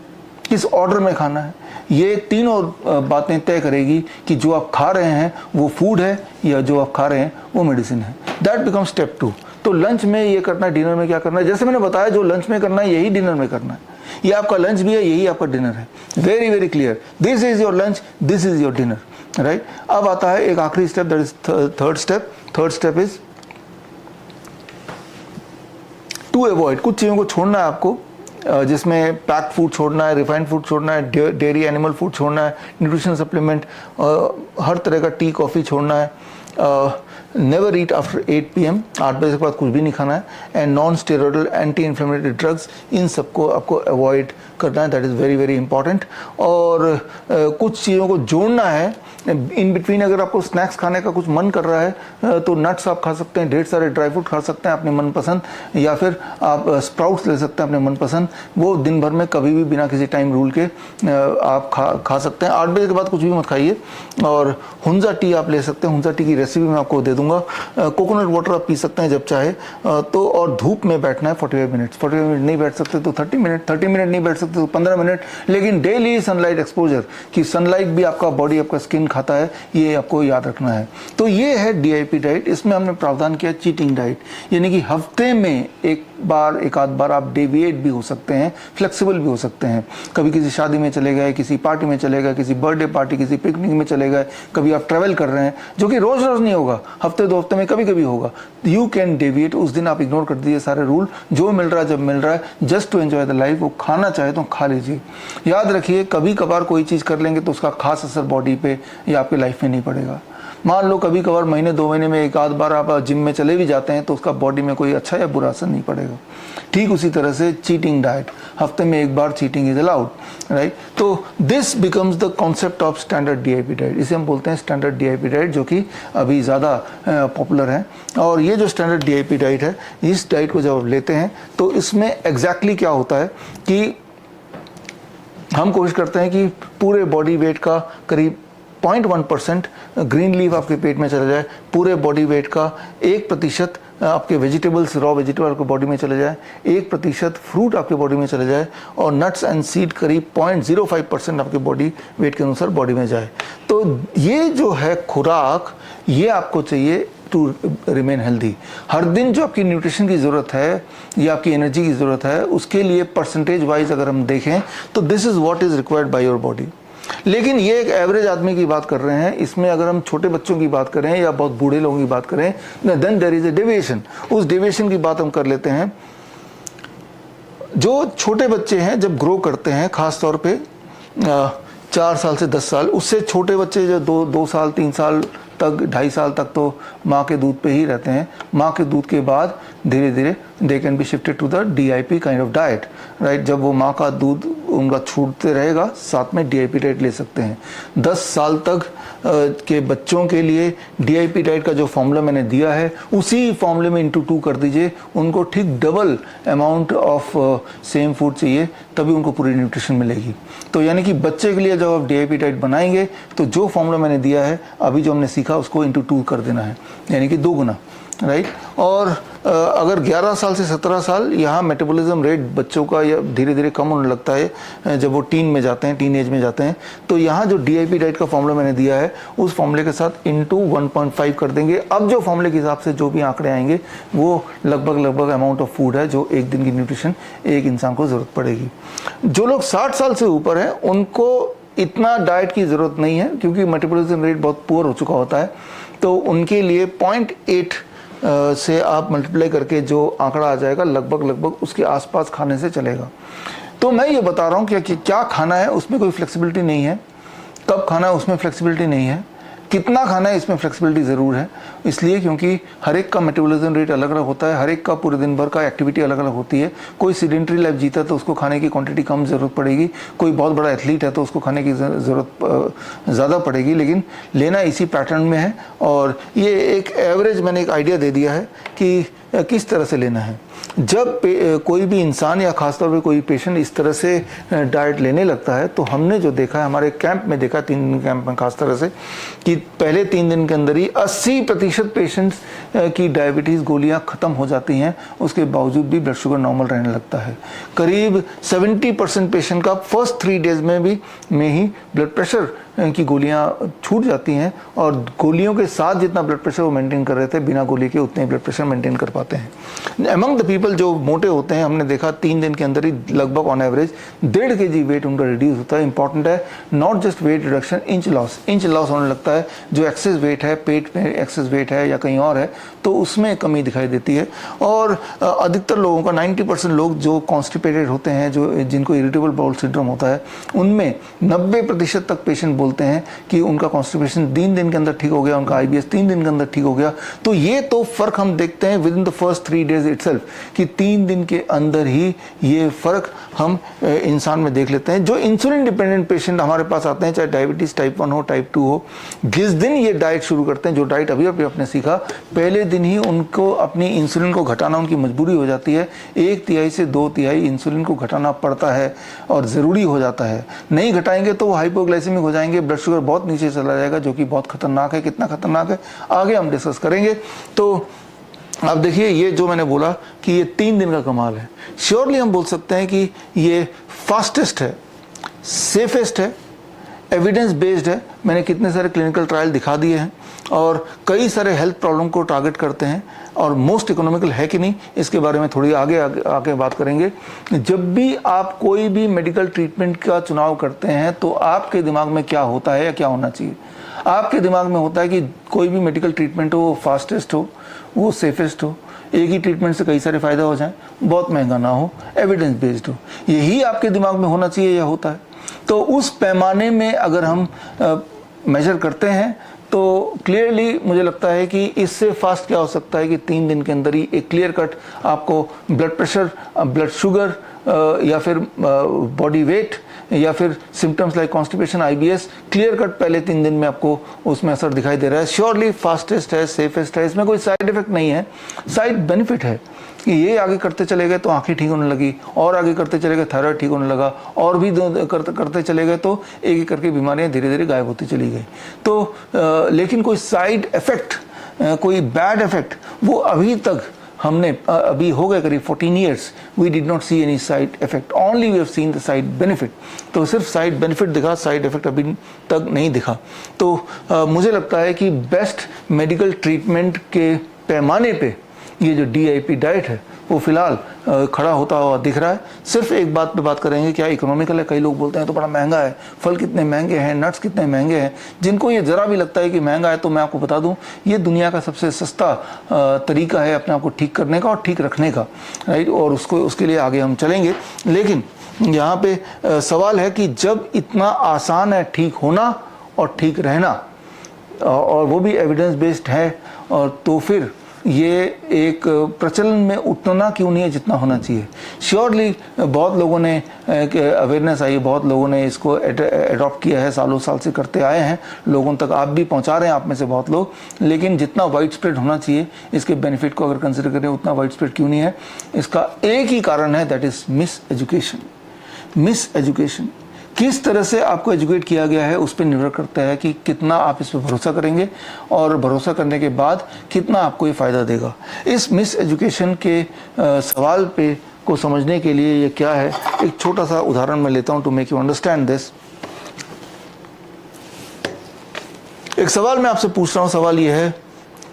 किस ऑर्डर में खाना है, ये तीनों बातें तय करेगी कि जो आप खा रहे हैं वो फूड है या जो आप खा रहे हैं वो मेडिसिन है। That becomes step 2। तो लंच में ये करना है, डिनर में क्या करना है, जैसे मैंने बताया, जो लंच में करना है यही डिनर में करना है। ये आपका लंच भी है, यही आपका डिनर है। Very very clear, this is your lunch, this is your dinner, right. अब आता है एक आखिरी step, that is third step. Third step is to avoid, कुछ चीज़ों को छोड़ना है आपको, जिसमें पैक्ड फूड छोड़ना है, रिफाइंड फूड छोड़ना है, डेयरी एनिमल फूड छोड़ना है, न्यूट्रिशन सप्लीमेंट, हर तरह का टी कॉफ़ी छोड़ना है, नेवर ईट आफ्टर 8 PM, 8 बजे के बाद कुछ भी नहीं खाना है, and non steroidal anti inflammatory drugs, इन सबको आपको अवॉइड करना है। That is very very important. और कुछ चीज़ों को जोड़ना है इन बिटवीन। अगर आपको स्नैक्स खाने का कुछ मन कर रहा है तो नट्स आप खा सकते हैं, ढेर सारे ड्राई फ्रूट खा सकते हैं अपने मनपसंद, या फिर आप स्प्राउट्स ले सकते हैं अपने मनपसंद। वो दिन भर में कभी भी बिना किसी टाइम रूल के आप खा सकते हैं। 8 बजे के बाद कुछ भी मत खाइए। और हुंजा टी आप ले सकते हैं, हुंजा टी की रेसिपी मैं आपको दे दूंगा। कोकोनट वाटर आप पी सकते हैं जब चाहे तो। और धूप में बैठना है 45 मिनट, 45 मिनट नहीं बैठ सकते तो 30 मिनट, 30 मिनट नहीं बैठ सकते तो 15 मिनट, लेकिन डेली सनलाइट एक्सपोजर, कि सनलाइट भी आपका बॉडी, आपका स्किन खाता है, ये आपको याद रखना है। तो ये है DIP डाइट। इसमें हमने प्रावधान किया चीटिंग डाइट, यानी कि हफ्ते में एक आध बार आप डेविएट भी हो सकते हैं, फ्लेक्सिबल भी हो सकते हैं। कभी किसी शादी में चले गए, किसी पार्टी में चले गए, किसी बर्थडे पार्टी, किसी पिकनिक में चले गए, कभी आप ट्रैवल कर रहे हैं, जो कि रोज रोज नहीं होगा, हफ्ते 2 हफ्ते में कभी कभी होगा। यू कैन डेविएट, उस दिन आप इग्नोर कर दीजिए सारे रूल, जो मिल रहा है जब मिल रहा है, just to enjoy the life. वो खाना चाहे तो खा लीजिए। याद रखिए, कभी कभार कोई चीज़ कर लेंगे तो उसका खास असर बॉडी पे या आपके लाइफ में नहीं पड़ेगा। मान लो कभी कभार महीने 2 महीने में एक आध बार आप जिम में चले भी जाते हैं तो उसका बॉडी में कोई अच्छा या बुरा असर नहीं पड़ेगा। ठीक उसी तरह से चीटिंग डाइट, हफ्ते में एक बार चीटिंग इज अलाउड, राइट। तो this becomes the concept of standard DIP diet. इसे हम बोलते हैं स्टैंडर्ड DIP डाइट, जो कि अभी ज़्यादा पॉपुलर है। और ये जो स्टैंडर्ड DIP डाइट है, इस डाइट को जब आप लेते हैं तो इसमें एग्जैक्टली क्या होता है कि हम कोशिश करते हैं कि पूरे बॉडी वेट का करीब 0.1% ग्रीन लीफ आपके पेट में चला जाए, पूरे बॉडी वेट का 1% आपके वेजिटेबल्स, रॉ वेजिटेबल आपके बॉडी में चले जाए, 1% फ्रूट आपके बॉडी में चले जाए, और नट्स एंड सीड करीब 0.05% आपके बॉडी वेट के अनुसार बॉडी में जाए। तो ये जो है खुराक, ये आपको चाहिए टू रिमेन हेल्दी। हर दिन जो आपकी न्यूट्रिशन की ज़रूरत है या आपकी एनर्जी की ज़रूरत है, उसके लिए परसेंटेज वाइज अगर हम देखें तो this is what is required by your body. लेकिन ये एक एवरेज आदमी की बात कर रहे हैं, इसमें अगर हम छोटे बच्चों की बात करें या बहुत बूढ़े लोगों की बात करें, then there is a deviation. उस डेविएशन की बात हम कर लेते हैं। जो छोटे बच्चे हैं जब ग्रो करते हैं, खास तौर पे 4 साल से 10 साल, उससे छोटे बच्चे जो 2 साल 3 साल तक, 2.5 साल तक तो माँ के दूध पे ही रहते हैं। माँ के दूध के बाद धीरे धीरे they can be shifted to the DIP kind of diet, right. जब वो माँ का दूध उनका छूटते रहेगा, साथ में DIP डाइट ले सकते हैं। 10 साल तक के बच्चों के लिए DIP डाइट का जो फॉर्मूला मैंने दिया है, उसी फॉर्मूले में इंटू 2 कर दीजिए। उनको ठीक double amount of same food चाहिए, तभी उनको पूरी न्यूट्रिशन मिलेगी। तो यानी कि बच्चे के लिए जब आप DIP डाइट बनाएंगे तो जो फॉर्मूला मैंने दिया है, अभी जो हमने सीखा, उसको इंटू 2 कर देना है, यानी कि 2 गुना, राइट। और अगर 11 साल से 17 साल, यहाँ मेटाबॉलिज्म रेट बच्चों का या धीरे धीरे कम होने लगता है जब वो टीन में जाते हैं, टीन एज में जाते हैं। तो यहाँ जो DIP डाइट का फॉर्मूला मैंने दिया है, उस फॉर्मूले के साथ इंटू 1.5 कर देंगे। अब जो फॉर्मूले के हिसाब से जो भी आंकड़े आएंगे, वो लगभग अमाउंट ऑफ फूड है जो एक दिन की न्यूट्रिशन एक इंसान को ज़रूरत पड़ेगी। जो लोग 60 साल से ऊपर हैं, उनको इतना डाइट की ज़रूरत नहीं है, क्योंकि मेटाबॉलिज्म रेट बहुत पुअर हो चुका होता है। तो उनके लिए 0.8 से आप मल्टीप्लाई करके जो आंकड़ा आ जाएगा, लगभग उसके आसपास खाने से चलेगा। तो मैं ये बता रहा हूँ कि क्या खाना है उसमें कोई फ्लेक्सिबिलिटी नहीं है, कब खाना है उसमें फ्लेक्सिबिलिटी नहीं है, कितना खाना है इसमें फ्लेक्सिबिलिटी ज़रूर है। इसलिए क्योंकि हर एक का मेटाबॉलिज्म रेट अलग अलग होता है, हर एक का पूरे दिन भर का एक्टिविटी अलग अलग होती है। कोई सीडेंट्री लाइफ जीता है तो उसको खाने की क्वांटिटी कम ज़रूरत पड़ेगी, कोई बहुत बड़ा एथलीट है तो उसको खाने की ज़रूरत ज़्यादा पड़ेगी, लेकिन लेना इसी पैटर्न में है। और ये एक एवरेज मैंने एक आइडिया दे दिया है कि किस तरह से लेना है। जब कोई भी इंसान या खासतौर पे कोई पेशेंट इस तरह से डाइट लेने लगता है, तो हमने जो देखा है, हमारे कैंप में देखा, 3 दिन कैंप में खास तरह से, कि पहले 3 दिन के अंदर ही 80% पेशेंट्स की डायबिटीज़ गोलियां ख़त्म हो जाती हैं, उसके बावजूद भी ब्लड शुगर नॉर्मल रहने लगता है। करीब 70% पेशेंट का फर्स्ट 3 डेज में ही ब्लड प्रेशर की गोलियां छूट जाती हैं, और गोलियों के साथ जितना ब्लड प्रेशर वो मेंटेन कर रहे थे, बिना गोली के उतने ब्लड प्रेशर मेंटेन कर पाते हैं। अमंग द पीपल जो मोटे होते हैं, हमने देखा 3 दिन के अंदर ही लगभग ऑन एवरेज 1.5 kg वेट उनका रिड्यूस होता है। इंपॉर्टेंट है not just weight reduction, inch loss होने लगता है। जो एक्सेस वेट है, पेट में एक्सेस वेट है या कहीं और है, तो उसमें कमी दिखाई देती है। और अधिकतर लोगों का 90% लोग जो कॉन्स्टिपेटेड होते हैं, जो जिनको इरिटेबल बाउल सिंड्रोम होता है, उनमें 90% तक पेशेंट बोलते हैं कि उनका कॉन्स्टिपेशन 3 दिन के अंदर ठीक हो गया, उनका IBS 3 दिन के अंदर ठीक हो गया। तो ये तो फ़र्क हम देखते हैं with in the first 3 days itself, कि 3 दिन के अंदर ही ये फ़र्क हम इंसान में देख लेते हैं। जो इंसुलिन डिपेंडेंट पेशेंट हमारे पास आते हैं, चाहे डायबिटीज़ टाइप 1 हो, टाइप 2 हो, जिस दिन ये डाइट शुरू करते हैं, जो डाइट अभी आपने सीखा, पहले दिन ही उनको अपनी इंसुलिन को घटाना उनकी मजबूरी हो जाती है। 1/3 से 2/3 इंसुलिन को घटाना पड़ता है और ज़रूरी हो जाता है। नहीं घटाएंगे तो वो हाइपोग्लाइसेमिक हो जाएंगे, ब्लड शुगर बहुत नीचे चला जाएगा, जो कि बहुत खतरनाक है। कितना खतरनाक है आगे हम डिस्कस करेंगे। तो आप देखिए, ये जो मैंने बोला कि ये 3 दिन का कमाल है, श्योरली हम बोल सकते हैं कि ये फास्टेस्ट है, सेफेस्ट है, एविडेंस बेस्ड है। मैंने कितने सारे क्लिनिकल ट्रायल दिखा दिए हैं और कई सारे हेल्थ प्रॉब्लम को टारगेट करते हैं, और मोस्ट इकोनॉमिकल है कि नहीं, इसके बारे में थोड़ी आगे बात करेंगे। जब भी आप कोई भी मेडिकल ट्रीटमेंट का चुनाव करते हैं, तो आपके दिमाग में क्या होता है या क्या होना चाहिए? आपके दिमाग में होता है कि कोई भी मेडिकल ट्रीटमेंट हो, वो फास्टेस्ट हो, वो सेफेस्ट हो, एक ही ट्रीटमेंट से कई सारे फायदा हो जाएं, बहुत महंगा ना हो, एविडेंस बेस्ड हो। यही आपके दिमाग में होना चाहिए या होता है? तो उस पैमाने में अगर हम मेजर करते हैं, तो क्लियरली मुझे लगता है कि इससे फास्ट क्या हो सकता है कि 3 दिन के अंदर ही एक क्लियर कट आपको ब्लड प्रेशर, ब्लड शुगर या फिर बॉडी वेट या फिर symptoms like constipation, IBS, clear cut पहले 3 दिन में आपको उसमें असर दिखाई दे रहा है। श्योरली फास्टेस्ट है, सेफेस्ट है, इसमें कोई साइड इफेक्ट नहीं है, साइड बेनिफिट है, कि ये आगे करते चले गए तो आंखें ठीक होने लगी, और आगे करते चले गए थायराइड ठीक होने लगा, और भी करते चले गए तो एक एक करके बीमारियां धीरे धीरे गायब होती चली गई। तो लेकिन कोई साइड इफेक्ट, कोई बैड इफेक्ट वो अभी तक हमने, अभी हो गए करीब 14 years, we did not see any side effect, only we have seen the side benefit. तो सिर्फ साइड बेनिफिट दिखा, साइड इफेक्ट अभी तक नहीं दिखा। तो मुझे लगता है कि बेस्ट मेडिकल ट्रीटमेंट के पैमाने पे ये जो DIP डाइट है वो फिलहाल खड़ा होता हुआ दिख रहा है। सिर्फ एक बात पे बात करेंगे, क्या इकोनॉमिकल है? कई लोग बोलते हैं तो बड़ा महंगा है, फल कितने महंगे हैं, नट्स कितने महंगे हैं। जिनको ये ज़रा भी लगता है कि महंगा है, तो मैं आपको बता दूं ये दुनिया का सबसे सस्ता तरीका है अपने आप को ठीक करने का और ठीक रखने का, राइट। और उसके लिए आगे हम चलेंगे। लेकिन यहाँ पे सवाल है कि जब इतना आसान है ठीक होना और ठीक रहना, और वो भी एविडेंस बेस्ड है, और तो फिर ये एक प्रचलन में उतना क्यों नहीं है जितना होना चाहिए। श्योरली बहुत लोगों ने अवेयरनेस आई, बहुत लोगों ने इसको एडॉप्ट किया है, सालों साल से करते आए हैं, लोगों तक आप भी पहुंचा रहे हैं, आप में से बहुत लोग। लेकिन जितना वाइड स्प्रेड होना चाहिए इसके बेनिफिट को अगर कंसिडर करें, उतना वाइड स्प्रेड क्यों नहीं है? इसका एक ही कारण है, that is miss education. Miss education, किस तरह से आपको एजुकेट किया गया है उस पर निर्भर करता है कि कितना आप इस पर भरोसा करेंगे, और भरोसा करने के बाद कितना आपको ये फ़ायदा देगा। इस मिस एजुकेशन के सवाल पे को समझने के लिए ये क्या है, एक छोटा सा उदाहरण मैं लेता हूँ to make you understand this. एक सवाल मैं आपसे पूछ रहा हूँ, सवाल ये है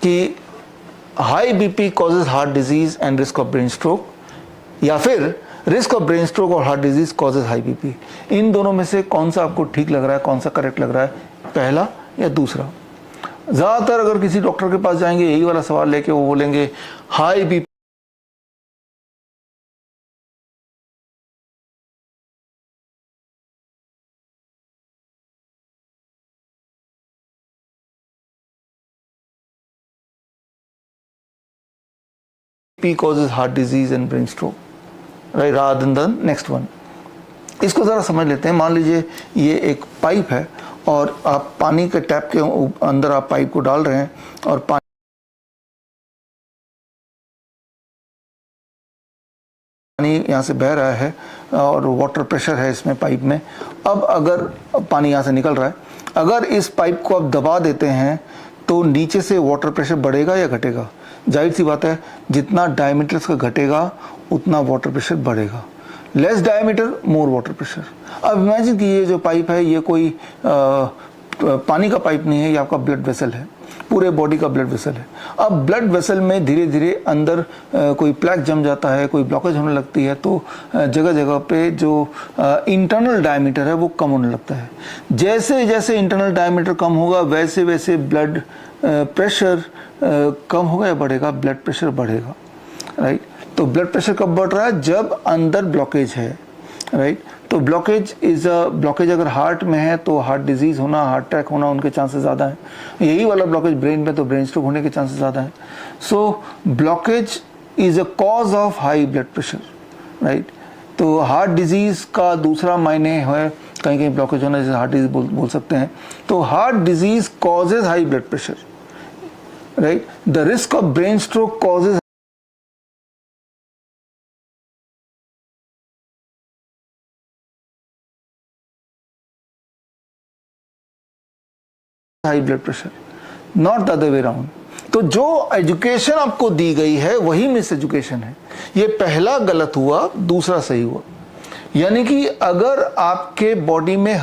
कि high BP causes heart disease and risk of brain stroke, या फिर रिस्क ऑफ ब्रेन स्ट्रोक और heart disease causes high BP। इन दोनों में से कौन सा आपको ठीक लग रहा है, कौन सा करेक्ट लग रहा है, पहला या दूसरा? ज़्यादातर अगर किसी डॉक्टर के पास जाएंगे यही वाला सवाल लेके, वो बोलेंगे high BP causes heart disease and brain stroke, right, rather than the next one। इसको ज़रा समझ लेते हैं। मान लीजिए ये एक पाइप है और आप पानी के टैप के अंदर आप पाइप को डाल रहे हैं और पानी यहाँ से बह रहा है और वाटर प्रेशर है इसमें पाइप में। अब अगर पानी यहाँ से निकल रहा है, अगर इस पाइप को आप दबा देते हैं तो नीचे से वाटर प्रेशर बढ़ेगा या घटेगा? जाहिर सी बात है, जितना डायमीटर का घटेगा उतना वाटर प्रेशर बढ़ेगा। Less diameter more water pressure. अब इमेजिन कि ये जो पाइप है ये कोई पानी का पाइप नहीं है, ये आपका ब्लड वेसल है, पूरे बॉडी का ब्लड वेसल है। अब ब्लड वेसल में धीरे धीरे अंदर कोई प्लैक जम जाता है, कोई ब्लॉकेज होने लगती है, तो जगह जगह पे जो इंटरनल डायमीटर है वो कम होने लगता है। जैसे जैसे इंटरनल डायमीटर कम होगा वैसे वैसे ब्लड प्रेशर कम होगा या बढ़ेगा? ब्लड प्रेशर बढ़ेगा, राइट। तो ब्लड प्रेशर कब बढ़ रहा है? जब अंदर ब्लॉकेज है, राइट। तो ब्लॉकेज अगर हार्ट में है तो हार्ट डिजीज होना, हार्ट अटैक होना उनके चांसेस ज़्यादा हैं। यही वाला ब्लॉकेज ब्रेन में तो ब्रेन स्ट्रोक होने के चांसेस ज़्यादा हैं। So blockage is a cause of high blood pressure, right. तो हार्ट डिजीज़ का दूसरा मायने है कहीं कहीं ब्लॉकेज होना, जैसे हार्ट डिजीज बोल सकते हैं। तो heart disease causes high blood pressure, right. The risk of brain stroke causes high blood pressure, not the other way around. तो जो एजुकेशन आपको दी गई है वही मिस एजुकेशन है। ये पहला गलत हुआ, दूसरा सही हुआ। यानी कि अगर आपके बॉडी में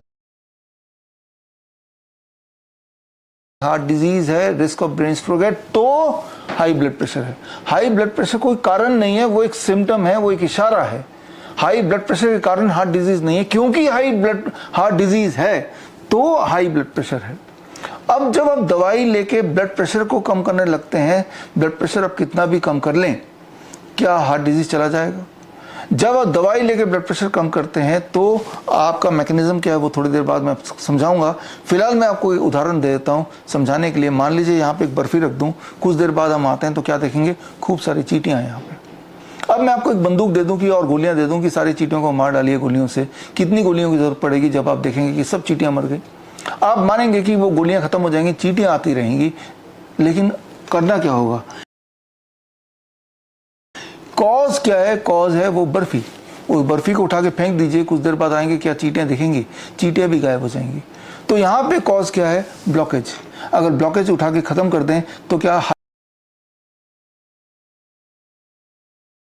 हार्ट डिजीज है, रिस्क ऑफ ब्रेन स्ट्रोक है, तो हाई ब्लड प्रेशर है। हाई ब्लड प्रेशर कोई कारण नहीं है, वो एक सिम्टम है, वो एक इशारा है। हाई ब्लड प्रेशर के कारण हार्ट डिजीज नहीं है, क्योंकि हार्ट डिजीज है तो हाई ब्लड प्रेशर है। अब जब आप दवाई लेके ब्लड प्रेशर को कम करने लगते हैं, ब्लड प्रेशर आप कितना भी कम कर लें, क्या हार्ट डिजीज चला जाएगा? जब आप दवाई लेके ब्लड प्रेशर कम करते हैं तो आपका मैकेनिज्म क्या है वो थोड़ी देर बाद मैं समझाऊंगा। फिलहाल मैं आपको एक उदाहरण दे देता हूँ समझाने के लिए। मान लीजिए यहाँ पे एक बर्फी रख दूँ, कुछ देर बाद हम आते हैं तो क्या देखेंगे? खूब सारी चींटियाँ हैं यहाँ पे। अब मैं आपको एक बंदूक दे दूं कि और गोलियां दे दूं कि सारी चींटियों को मार डालिए गोलियों से, कितनी गोलियों की जरूरत पड़ेगी? जब आप देखेंगे कि सब चींटियां मर गई, आप मानेंगे कि वो गोलियां खत्म हो जाएंगी, चींटियां आती रहेंगी, लेकिन करना क्या होगा? कॉज क्या है? कॉज है वो बर्फी। उस बर्फी को उठा के फेंक दीजिए, कुछ देर बाद आएंगे, क्या चींटियां दिखेंगी? चींटियां भी गायब हो जाएंगी। तो यहाँ पे कॉज क्या है? ब्लॉकेज। अगर ब्लॉकेज उठा के खत्म कर दें तो क्या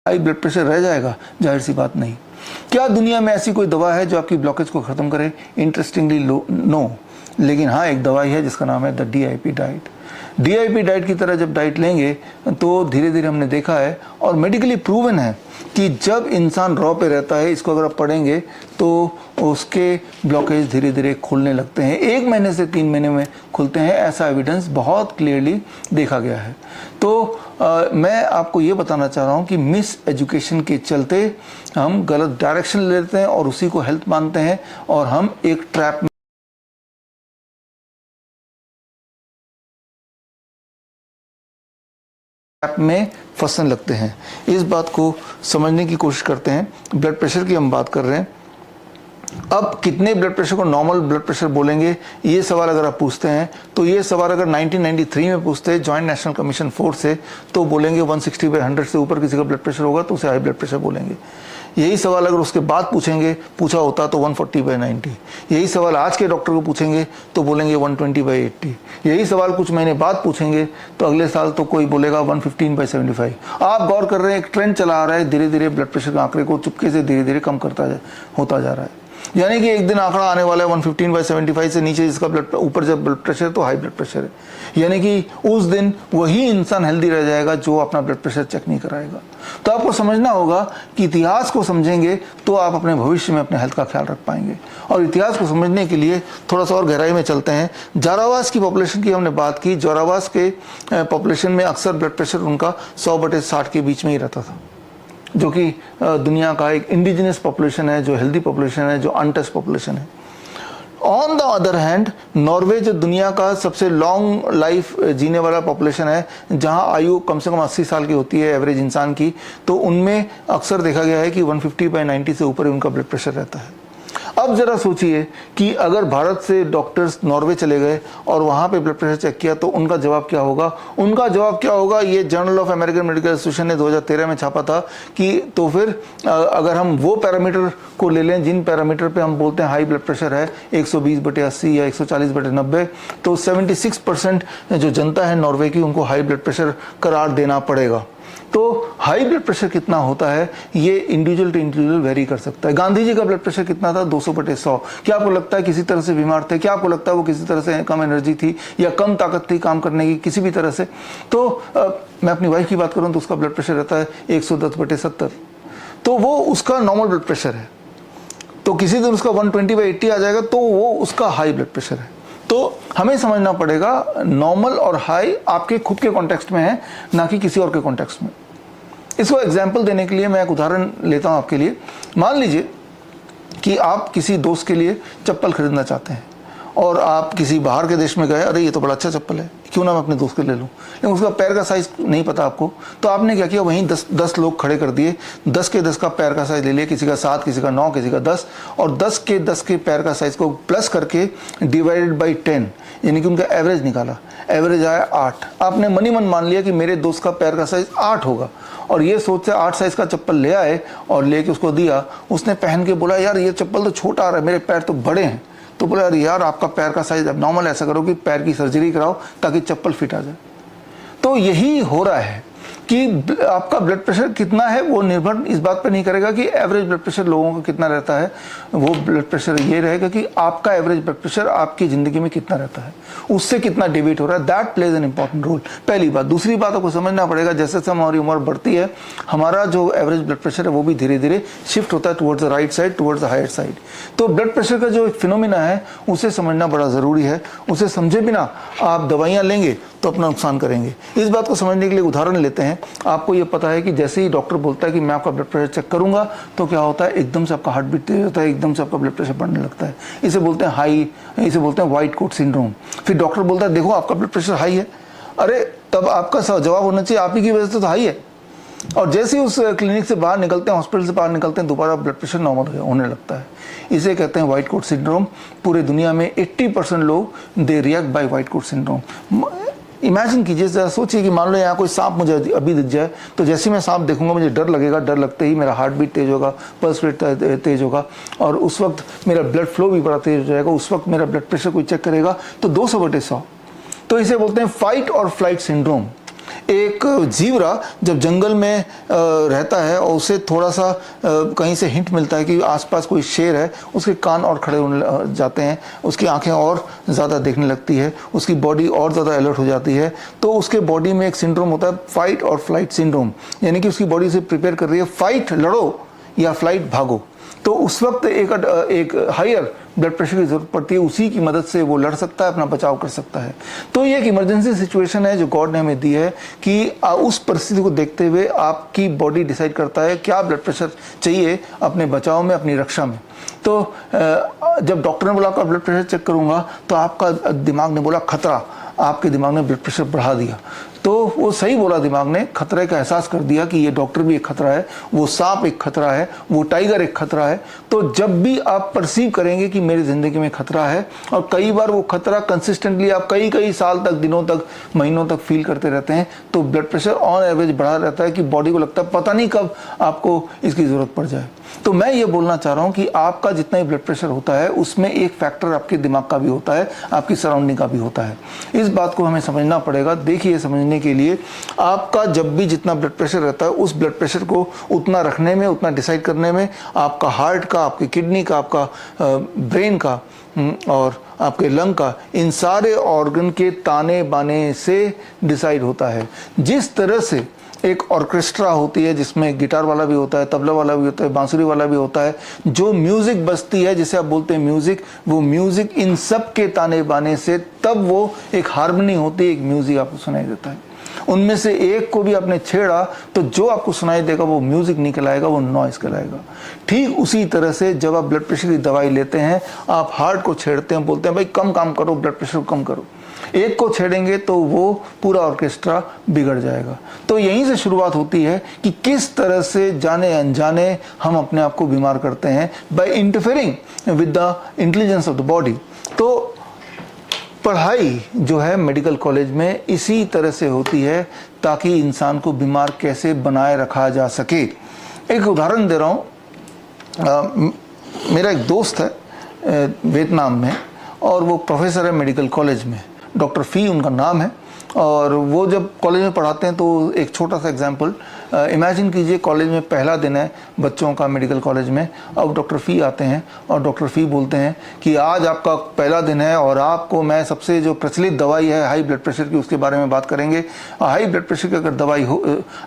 हाई ब्लड प्रेशर रह जाएगा? जाहिर सी बात नहीं। क्या दुनिया में ऐसी कोई दवा है जो आपकी ब्लॉकेज को खत्म करे? Interestingly no. लेकिन हाँ, एक दवाई है जिसका नाम है the DIP diet. DIP diet की तरह जब डाइट लेंगे तो धीरे धीरे हमने देखा है और मेडिकली प्रूवन है कि जब इंसान रॉ पे रहता है, इसको अगर आप पढ़ेंगे तो उसके ब्लॉकेज धीरे धीरे खुलने लगते हैं, 1 महीने से 3 महीने में खुलते हैं। ऐसा एविडेंस बहुत क्लियरली देखा गया है। तो मैं आपको ये बताना चाह रहा हूँ कि मिस एजुकेशन के चलते हम गलत डायरेक्शन लेते हैं और उसी को हेल्थ मानते हैं और हम एक ट्रैप में फंसने लगते हैं। इस बात को समझने की कोशिश करते हैं। ब्लड प्रेशर की हम बात कर रहे हैं। अब कितने ब्लड प्रेशर को नॉर्मल ब्लड प्रेशर बोलेंगे, ये सवाल अगर आप पूछते हैं तो ये सवाल अगर 1993 में पूछते हैं जॉइंट नेशनल कमीशन 4 से, तो बोलेंगे 160/100 से ऊपर किसी का ब्लड प्रेशर होगा तो उसे हाई ब्लड प्रेशर बोलेंगे। यही सवाल अगर उसके बाद पूछा होता तो 140/90। यही सवाल आज के डॉक्टर को पूछेंगे तो बोलेंगे 120/80। यही सवाल कुछ महीने बाद पूछेंगे तो अगले साल तो कोई बोलेगा 115/75। आप गौर कर रहे हैं, एक ट्रेंड चला आ रहा है, धीरे धीरे ब्लड प्रेशर के आंकड़े को चुपके से धीरे धीरे कम होता जा रहा है। यानी कि एक दिन आंकड़ा आने वाला है 115/75 से नीचे जिसका ब्लड, ऊपर जब ब्लड प्रेशर तो हाई ब्लड प्रेशर है। यानी कि उस दिन वही इंसान हेल्दी रह जाएगा जो अपना ब्लड प्रेशर चेक नहीं कराएगा। तो आपको समझना होगा कि इतिहास को समझेंगे तो आप अपने भविष्य में अपने हेल्थ का ख्याल रख पाएंगे। और इतिहास को समझने के लिए थोड़ा सा और गहराई में चलते हैं। जोरावास की पॉपुलेशन की हमने बात की। जोरावास के पॉपुलेशन में अक्सर ब्लड प्रेशर उनका 100/60 के बीच में ही रहता था, जो कि दुनिया का एक इंडिजिनस पॉपुलेशन है, जो हेल्दी पॉपुलेशन है, जो अनटच पॉपुलेशन है। On the other hand, Norway जो दुनिया का सबसे लॉन्ग लाइफ जीने वाला पॉपुलेशन है, जहां आयु कम से कम 80 साल की होती है एवरेज इंसान की, तो उनमें अक्सर देखा गया है कि 150/90 से ऊपर ही उनका ब्लड प्रेशर रहता है। अब जरा सोचिए कि अगर भारत से डॉक्टर्स नॉर्वे चले गए और वहाँ पे ब्लड प्रेशर चेक किया तो उनका जवाब क्या होगा? उनका जवाब क्या होगा? ये journal of American medical association ने 2013 में छापा था कि तो फिर अगर हम वो पैरामीटर को ले लें जिन पैरामीटर पे हम बोलते हैं हाई ब्लड प्रेशर है, 120/80 या 140/90, तो 76% जो जनता है नॉर्वे की, उनको हाई ब्लड प्रेशर करार देना पड़ेगा। तो हाई ब्लड प्रेशर कितना होता है ये इंडिविजुअल टू इंडिविजुअल वेरी कर सकता है। गांधी जी का ब्लड प्रेशर कितना था? 200/100। क्या आपको लगता है किसी तरह से बीमार थे? क्या आपको लगता है वो किसी तरह से कम एनर्जी थी या कम ताकत थी काम करने की किसी भी तरह से? तो मैं अपनी वाइफ की बात करूं तो उसका ब्लड प्रेशर रहता है 110/70। तो वो उसका नॉर्मल ब्लड प्रेशर है। तो किसी दिन उसका 120/80 आ जाएगा तो वो उसका हाई ब्लड प्रेशर है। तो हमें समझना पड़ेगा नॉर्मल और हाई आपके खुद के कॉन्टेक्स्ट में है, ना कि किसी और के कॉन्टेक्स्ट में। इसको एग्जाम्पल देने के लिए मैं एक उदाहरण लेता हूं आपके लिए। मान लीजिए कि आप किसी दोस्त के लिए चप्पल खरीदना चाहते हैं और आप किसी बाहर के देश में गए, अरे ये तो बड़ा अच्छा चप्पल है, क्यों ना मैं अपने दोस्त के ले लूँ, लेकिन उसका पैर का साइज़ नहीं पता आपको। तो आपने क्या किया, वहीं 10 लोग खड़े कर दिए, 10 के 10 का पैर का साइज़ ले लिया, किसी का 7, किसी का 9, किसी का 10, और 10 के 10 के पैर का साइज़ को प्लस करके डिवाइडेड बाई 10, यानी कि उनका एवरेज निकाला। एवरेज आया 8। आपने मनी मन मान लिया कि मेरे दोस्त का पैर का साइज़ 8 होगा, और ये सोच से 8 साइज़ का चप्पल ले आए और लेके उसको दिया। उसने पहन के बोला, यार ये चप्पल तो छोटा आ रहा है, मेरे पैर तो बड़े हैं। तो बोला, अरे यार आपका पैर का साइज अब नॉर्मल, ऐसा करो कि पैर की सर्जरी कराओ ताकि चप्पल फिट आ जाए। तो यही हो रहा है कि आपका ब्लड प्रेशर कितना है वो निर्भर इस बात पर नहीं करेगा कि एवरेज ब्लड प्रेशर लोगों का कितना रहता है। वो ब्लड प्रेशर ये रहेगा कि आपका एवरेज ब्लड प्रेशर आपकी ज़िंदगी में कितना रहता है, उससे कितना डिबेट हो रहा है। That plays an important role. पहली बात। दूसरी बात आपको समझना पड़ेगा, जैसे जैसे हमारी उम्र बढ़ती है, हमारा जो एवरेज ब्लड प्रेशर है वो भी धीरे धीरे शिफ्ट होता है towards the right side, towards the higher side. तो ब्लड प्रेशर का जो एक फिनोमिना है उसे समझना बड़ा ज़रूरी है। उसे समझे बिना आप दवाइयाँ लेंगे तो अपना नुकसान करेंगे। इस बात को समझने के लिए उदाहरण लेते हैं। आपको ये पता है कि जैसे ही डॉक्टर बोलता है कि मैं आपका ब्लड प्रेशर चेक करूंगा, तो क्या होता है, एकदम से आपका हार्ट बीट तेज होता है, एकदम से आपका ब्लड प्रेशर बढ़ने लगता है। इसे बोलते हैं हाई, इसे बोलते हैं व्हाइट कोट सिंड्रोम। फिर डॉक्टर बोलता है देखो आपका ब्लड प्रेशर हाई है। अरे तब आपका जवाब होना चाहिए आप ही की वजह से तो हाई है। और जैसे ही उस क्लिनिक से बाहर निकलते हैं, हॉस्पिटल से बाहर निकलते हैं, दोबारा ब्लड प्रेशर नॉर्मल होने लगता है। इसे कहते हैं व्हाइट कोट सिंड्रोम। पूरे दुनिया में 80% लोग they react by white coat syndrome. Imagine कीजिए, जरा सोचिए कि मान लो यहाँ कोई सांप मुझे अभी दिख जाए, तो जैसे ही मैं सांप देखूंगा मुझे डर लगेगा, डर लगते ही मेरा हार्ट बीट तेज होगा, पल्स रेट तेज होगा, और उस वक्त मेरा ब्लड फ्लो भी बड़ा तेज हो जाएगा। उस वक्त मेरा ब्लड प्रेशर कोई चेक करेगा तो 200/100। तो इसे बोलते हैं फाइट और फ्लाइट सिंड्रोम। एक जीवरा जब जंगल में रहता है और उसे थोड़ा सा कहीं से हिंट मिलता है कि आसपास कोई शेर है, उसके कान और खड़े होने जाते हैं, उसकी आंखें और ज़्यादा देखने लगती है, उसकी बॉडी और ज़्यादा अलर्ट हो जाती है। तो उसके बॉडी में एक सिंड्रोम होता है फाइट और फ्लाइट सिंड्रोम, यानी कि उसकी बॉडी से प्रिपेयर कर रही है फाइट लड़ो या फ्लाइट भागो। तो उस वक्त एक हायर ब्लड प्रेशर की जरूरत पड़ती है, उसी की मदद से वो लड़ सकता है, अपना बचाव कर सकता है। तो ये एक इमरजेंसी सिचुएशन है जो गॉड ने हमें दी है कि उस परिस्थिति को देखते हुए आपकी बॉडी डिसाइड करता है क्या ब्लड प्रेशर चाहिए अपने बचाव में, अपनी रक्षा में। तो जब डॉक्टर ने बोला आपका ब्लड प्रेशर चेक करूंगा, तो आपका दिमाग ने बोला खतरा, आपके दिमाग ने ब्लड प्रेशर बढ़ा दिया। तो वो सही बोला, दिमाग ने खतरे का एहसास कर दिया कि ये डॉक्टर भी एक खतरा है, वो सांप एक खतरा है, वो टाइगर एक खतरा है। तो जब भी आप परसीव करेंगे कि मेरी ज़िंदगी में खतरा है, और कई बार वो खतरा कंसिस्टेंटली आप कई साल तक, दिनों तक, महीनों तक फील करते रहते हैं, तो ब्लड प्रेशर ऑन एवरेज बढ़ा रहता है कि बॉडी को लगता है पता नहीं कब आपको इसकी ज़रूरत पड़ जाए। तो मैं ये बोलना चाह रहा हूँ कि आपका जितना ही ब्लड प्रेशर होता है उसमें एक फैक्टर आपके दिमाग का भी होता है, आपकी सराउंडिंग का भी होता है। इस बात को हमें समझना पड़ेगा। देखिए, समझने के लिए आपका जब भी जितना ब्लड प्रेशर रहता है, उस ब्लड प्रेशर को उतना रखने में, उतना डिसाइड करने में आपका हार्ट का, आपकी किडनी का, आपका ब्रेन का और आपके लंग का, इन सारे ऑर्गन के ताने बाने से डिसाइड होता है। जिस तरह से एक ऑर्केस्ट्रा होती है जिसमें गिटार वाला भी होता है, तबला वाला भी होता है, बांसुरी वाला भी होता है, जो म्यूजिक बजती है जिसे आप बोलते हैं म्यूजिक, वो म्यूजिक इन सब के ताने बाने से तब वो एक हार्मनी होती है, एक म्यूजिक आपको सुनाई देता है। उनमें से एक को भी आपने छेड़ा तो जो आपको सुनाई देगा वो म्यूजिक निकल आएगा, वो नॉइस कहलाएगा। ठीक उसी तरह से जब आप ब्लड प्रेशर की दवाई लेते हैं, आप हार्ट को छेड़ते हैं, बोलते हैं भाई कम काम करो, ब्लड प्रेशर को कम करो। एक को छेड़ेंगे तो वो पूरा ऑर्केस्ट्रा बिगड़ जाएगा। तो यहीं से शुरुआत होती है कि किस तरह से जाने अनजाने हम अपने आप को बीमार करते हैं, by interfering with the intelligence of the body. तो पढ़ाई जो है मेडिकल कॉलेज में इसी तरह से होती है ताकि इंसान को बीमार कैसे बनाए रखा जा सके। एक उदाहरण दे रहा हूँ। मेरा एक दोस्त है वियतनाम में, और वो प्रोफेसर है मेडिकल कॉलेज में, डॉक्टर फी उनका नाम है। और वो जब कॉलेज में पढ़ाते हैं तो एक छोटा सा एग्जांपल इमेजिन कीजिए, कॉलेज में पहला दिन है बच्चों का मेडिकल कॉलेज में। अब डॉक्टर फी आते हैं और डॉक्टर फी बोलते हैं कि आज आपका पहला दिन है और आपको मैं सबसे जो प्रचलित दवाई है हाई ब्लड प्रेशर की, उसके बारे में बात करेंगे। हाई ब्लड प्रेशर की अगर दवाई हो,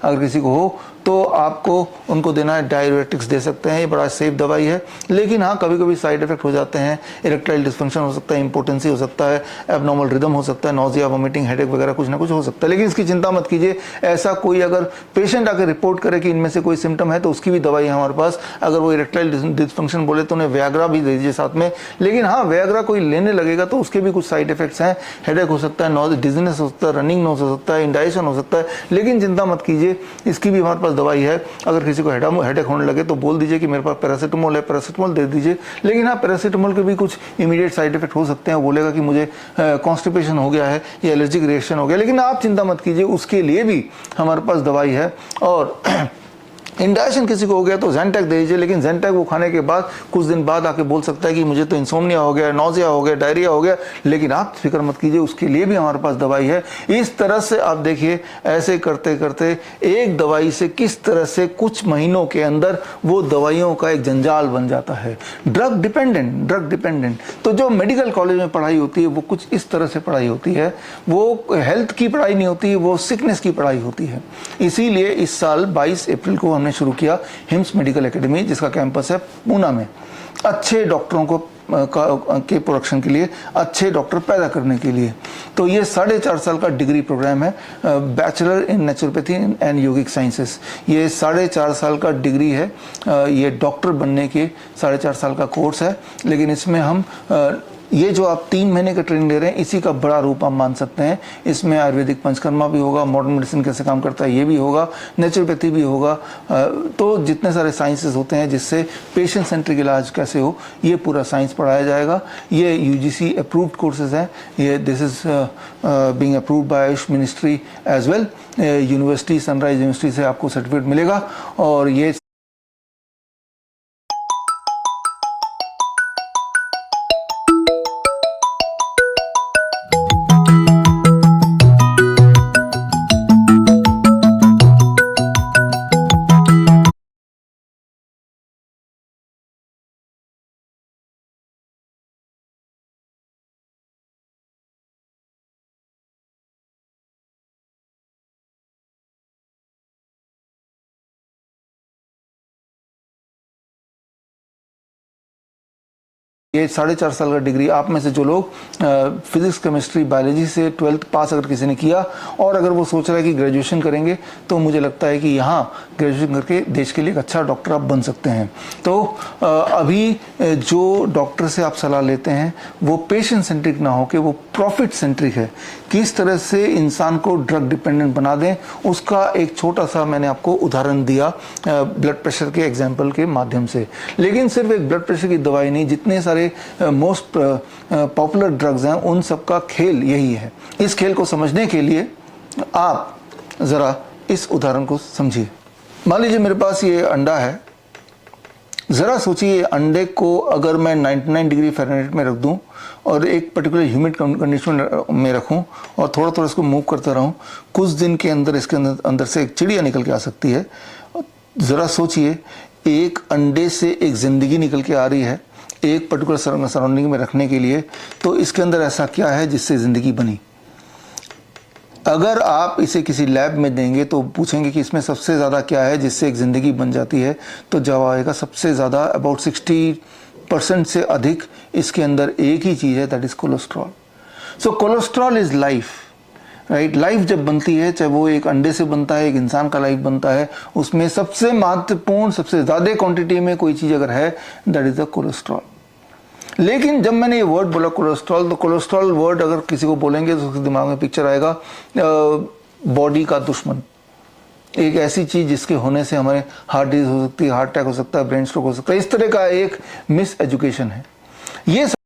अगर किसी को हो तो आपको उनको देना है डायरेटिक्स दे सकते हैं, ये बड़ा सेफ दवाई है। लेकिन हाँ, कभी कभी साइड इफेक्ट हो जाते हैं, इरेक्टाइल डिस्फंक्शन हो सकता है, इंपोर्टेंसी हो सकता है, एबनॉर्मल रिदम हो सकता है, नोजिया, वोमिटिंग, हेडेक वगैरह कुछ ना कुछ हो सकता है। लेकिन इसकी चिंता मत कीजिए, ऐसा कोई अगर पेशेंट आकर रिपोर्ट करे कि इनमें से कोई सिम्टम है तो उसकी भी दवाई है हमारे पास। अगर वो इरेक्टाइल डिस्फंक्शन बोले तो उन्हें व्याग्रा भी दे दीजिए साथ में। लेकिन हाँ, व्याग्रा कोई लेने लगेगा तो उसके भी कुछ साइड इफेक्ट्स हैं, हेडेक हो सकता है, डिजीनेस हो सकता है, रनिंग नोज हो सकता है, इंडाइजेशन हो सकता है। लेकिन चिंता मत कीजिए, इसकी भी हमारे पास दवाई है। अगर किसी को हेडेक होने लगे तो बोल दीजिए कि मेरे पास पैरासीटामोल है, पैरासीटामोल दे दीजिए। लेकिन हाँ, पैरासीटामोल के भी कुछ इमीडिएट साइड इफेक्ट हो सकते हैं। वो बोलेगा कि मुझे कॉन्स्टिपेशन हो गया है या एलर्जिक रिएक्शन हो गया। लेकिन आप चिंता मत कीजिए, उसके लिए भी हमारे पास दवाई है। और इंडाइजेशन किसी को हो गया तो ज़ेंटेक दे दीजिए। लेकिन ज़ेंटेक वो खाने के बाद कुछ दिन बाद आके बोल सकता है कि मुझे तो इंसोम्निया हो गया, नौजिया हो गया, डायरिया हो गया। लेकिन आप फिक्र मत कीजिए, उसके लिए भी हमारे पास दवाई है। इस तरह से आप देखिए, ऐसे करते करते एक दवाई से किस तरह से कुछ महीनों के अंदर वो दवाइयों का एक जंजाल बन जाता है। Drug dependent. तो जो मेडिकल कॉलेज में पढ़ाई होती है वो कुछ इस तरह से पढ़ाई होती है। वो हेल्थ की पढ़ाई नहीं होती, वो सिकनेस की पढ़ाई होती है। इसीलिए इस साल 22 अप्रैल को हमने शुरू किया हिम्स मेडिकल एकेडमी, जिसका कैंपस है पूना में। अच्छे डॉक्टरों को के प्रोडक्शन के लिए, अच्छे डॉक्टर पैदा करने के लिए। तो ये 4.5 साल का डिग्री प्रोग्राम है, bachelor in naturopathy and yogic sciences. ये 4.5 साल का डिग्री है। ये डॉक्टर बनने के 4.5 साल का कोर्स है। लेकिन इसमें हम ये जो आप 3 महीने का ट्रेनिंग ले रहे हैं, इसी का बड़ा रूप आप मान सकते हैं। इसमें आयुर्वेदिक पंचकर्मा भी होगा, मॉडर्न मेडिसिन कैसे काम करता है ये भी होगा, नेचुरोपैथी भी होगा। तो जितने सारे साइंसेस होते हैं जिससे पेशेंट सेंट्रिक इलाज कैसे हो, ये पूरा साइंस पढ़ाया जाएगा। ये यूजीसी अप्रूव्ड कोर्सेज हैं। ये this is being approved by Ayush ministry as well. University, Sunrise University से आपको सर्टिफिकेट मिलेगा। और ये ये 4.5 साल का डिग्री, आप में से जो लोग फिजिक्स, केमिस्ट्री, बायोलॉजी से 12th पास अगर किसी ने किया और अगर वो सोच रहा है कि ग्रेजुएशन करेंगे, तो मुझे लगता है कि यहाँ ग्रेजुएशन करके देश के लिए एक अच्छा डॉक्टर आप बन सकते हैं। तो अभी जो डॉक्टर से आप सलाह लेते हैं वो पेशेंट सेंट्रिक ना हो के वो प्रॉफिट सेंट्रिक है। किस तरह से इंसान को ड्रग डिपेंडेंट बना दें, उसका एक छोटा सा मैंने आपको उदाहरण दिया ब्लड प्रेशर के एग्जाम्पल के माध्यम से। लेकिन सिर्फ एक ब्लड प्रेशर की दवाई नहीं, जितने सारे मोस्ट पॉपुलर ड्रग्स हैं उन सब का खेल यही है। इस खेल को समझने के लिए आप ज़रा इस उदाहरण को समझिए। मान लीजिए मेरे पास ये अंडा है। ज़रा सोचिए, अंडे को अगर मैं 99 डिग्री फ़ारेनहाइट में रख दूं और एक पर्टिकुलर ह्यूमिड कंडीशन में रखूं और थोड़ा थोड़ा इसको मूव करता रहूं, कुछ दिन के अंदर इसके अंदर से एक चिड़िया निकल के आ सकती है। ज़रा सोचिए, एक अंडे से एक ज़िंदगी निकल के आ रही है एक पर्टिकुलर सराउंडिंग में रखने के लिए। तो इसके अंदर ऐसा क्या है जिससे ज़िंदगी बनी? अगर आप इसे किसी लैब में देंगे तो पूछेंगे कि इसमें सबसे ज़्यादा क्या है जिससे एक ज़िंदगी बन जाती है, तो जवाब आएगा सबसे ज़्यादा अबाउट 60% से अधिक इसके अंदर एक ही चीज़ है, that is cholesterol. So cholesterol is life, right. Life जब बनती है, चाहे वो एक अंडे से बनता है, एक इंसान का लाइफ बनता है, उसमें सबसे महत्वपूर्ण, सबसे ज़्यादा क्वांटिटी में कोई चीज़ अगर है, दैट इज़ द कोलेस्ट्रॉल। लेकिन जब मैंने ये वर्ड बोला कोलेस्ट्रॉल, तो कोलेस्ट्रॉल वर्ड अगर किसी को बोलेंगे तो उसके दिमाग में पिक्चर आएगा बॉडी का दुश्मन, एक ऐसी चीज़ जिसके होने से हमारे हार्ट डिजीज हो सकती है, हार्ट अटैक हो सकता है, ब्रेन स्ट्रोक हो सकता है। इस तरह का एक मिस एजुकेशन है ये।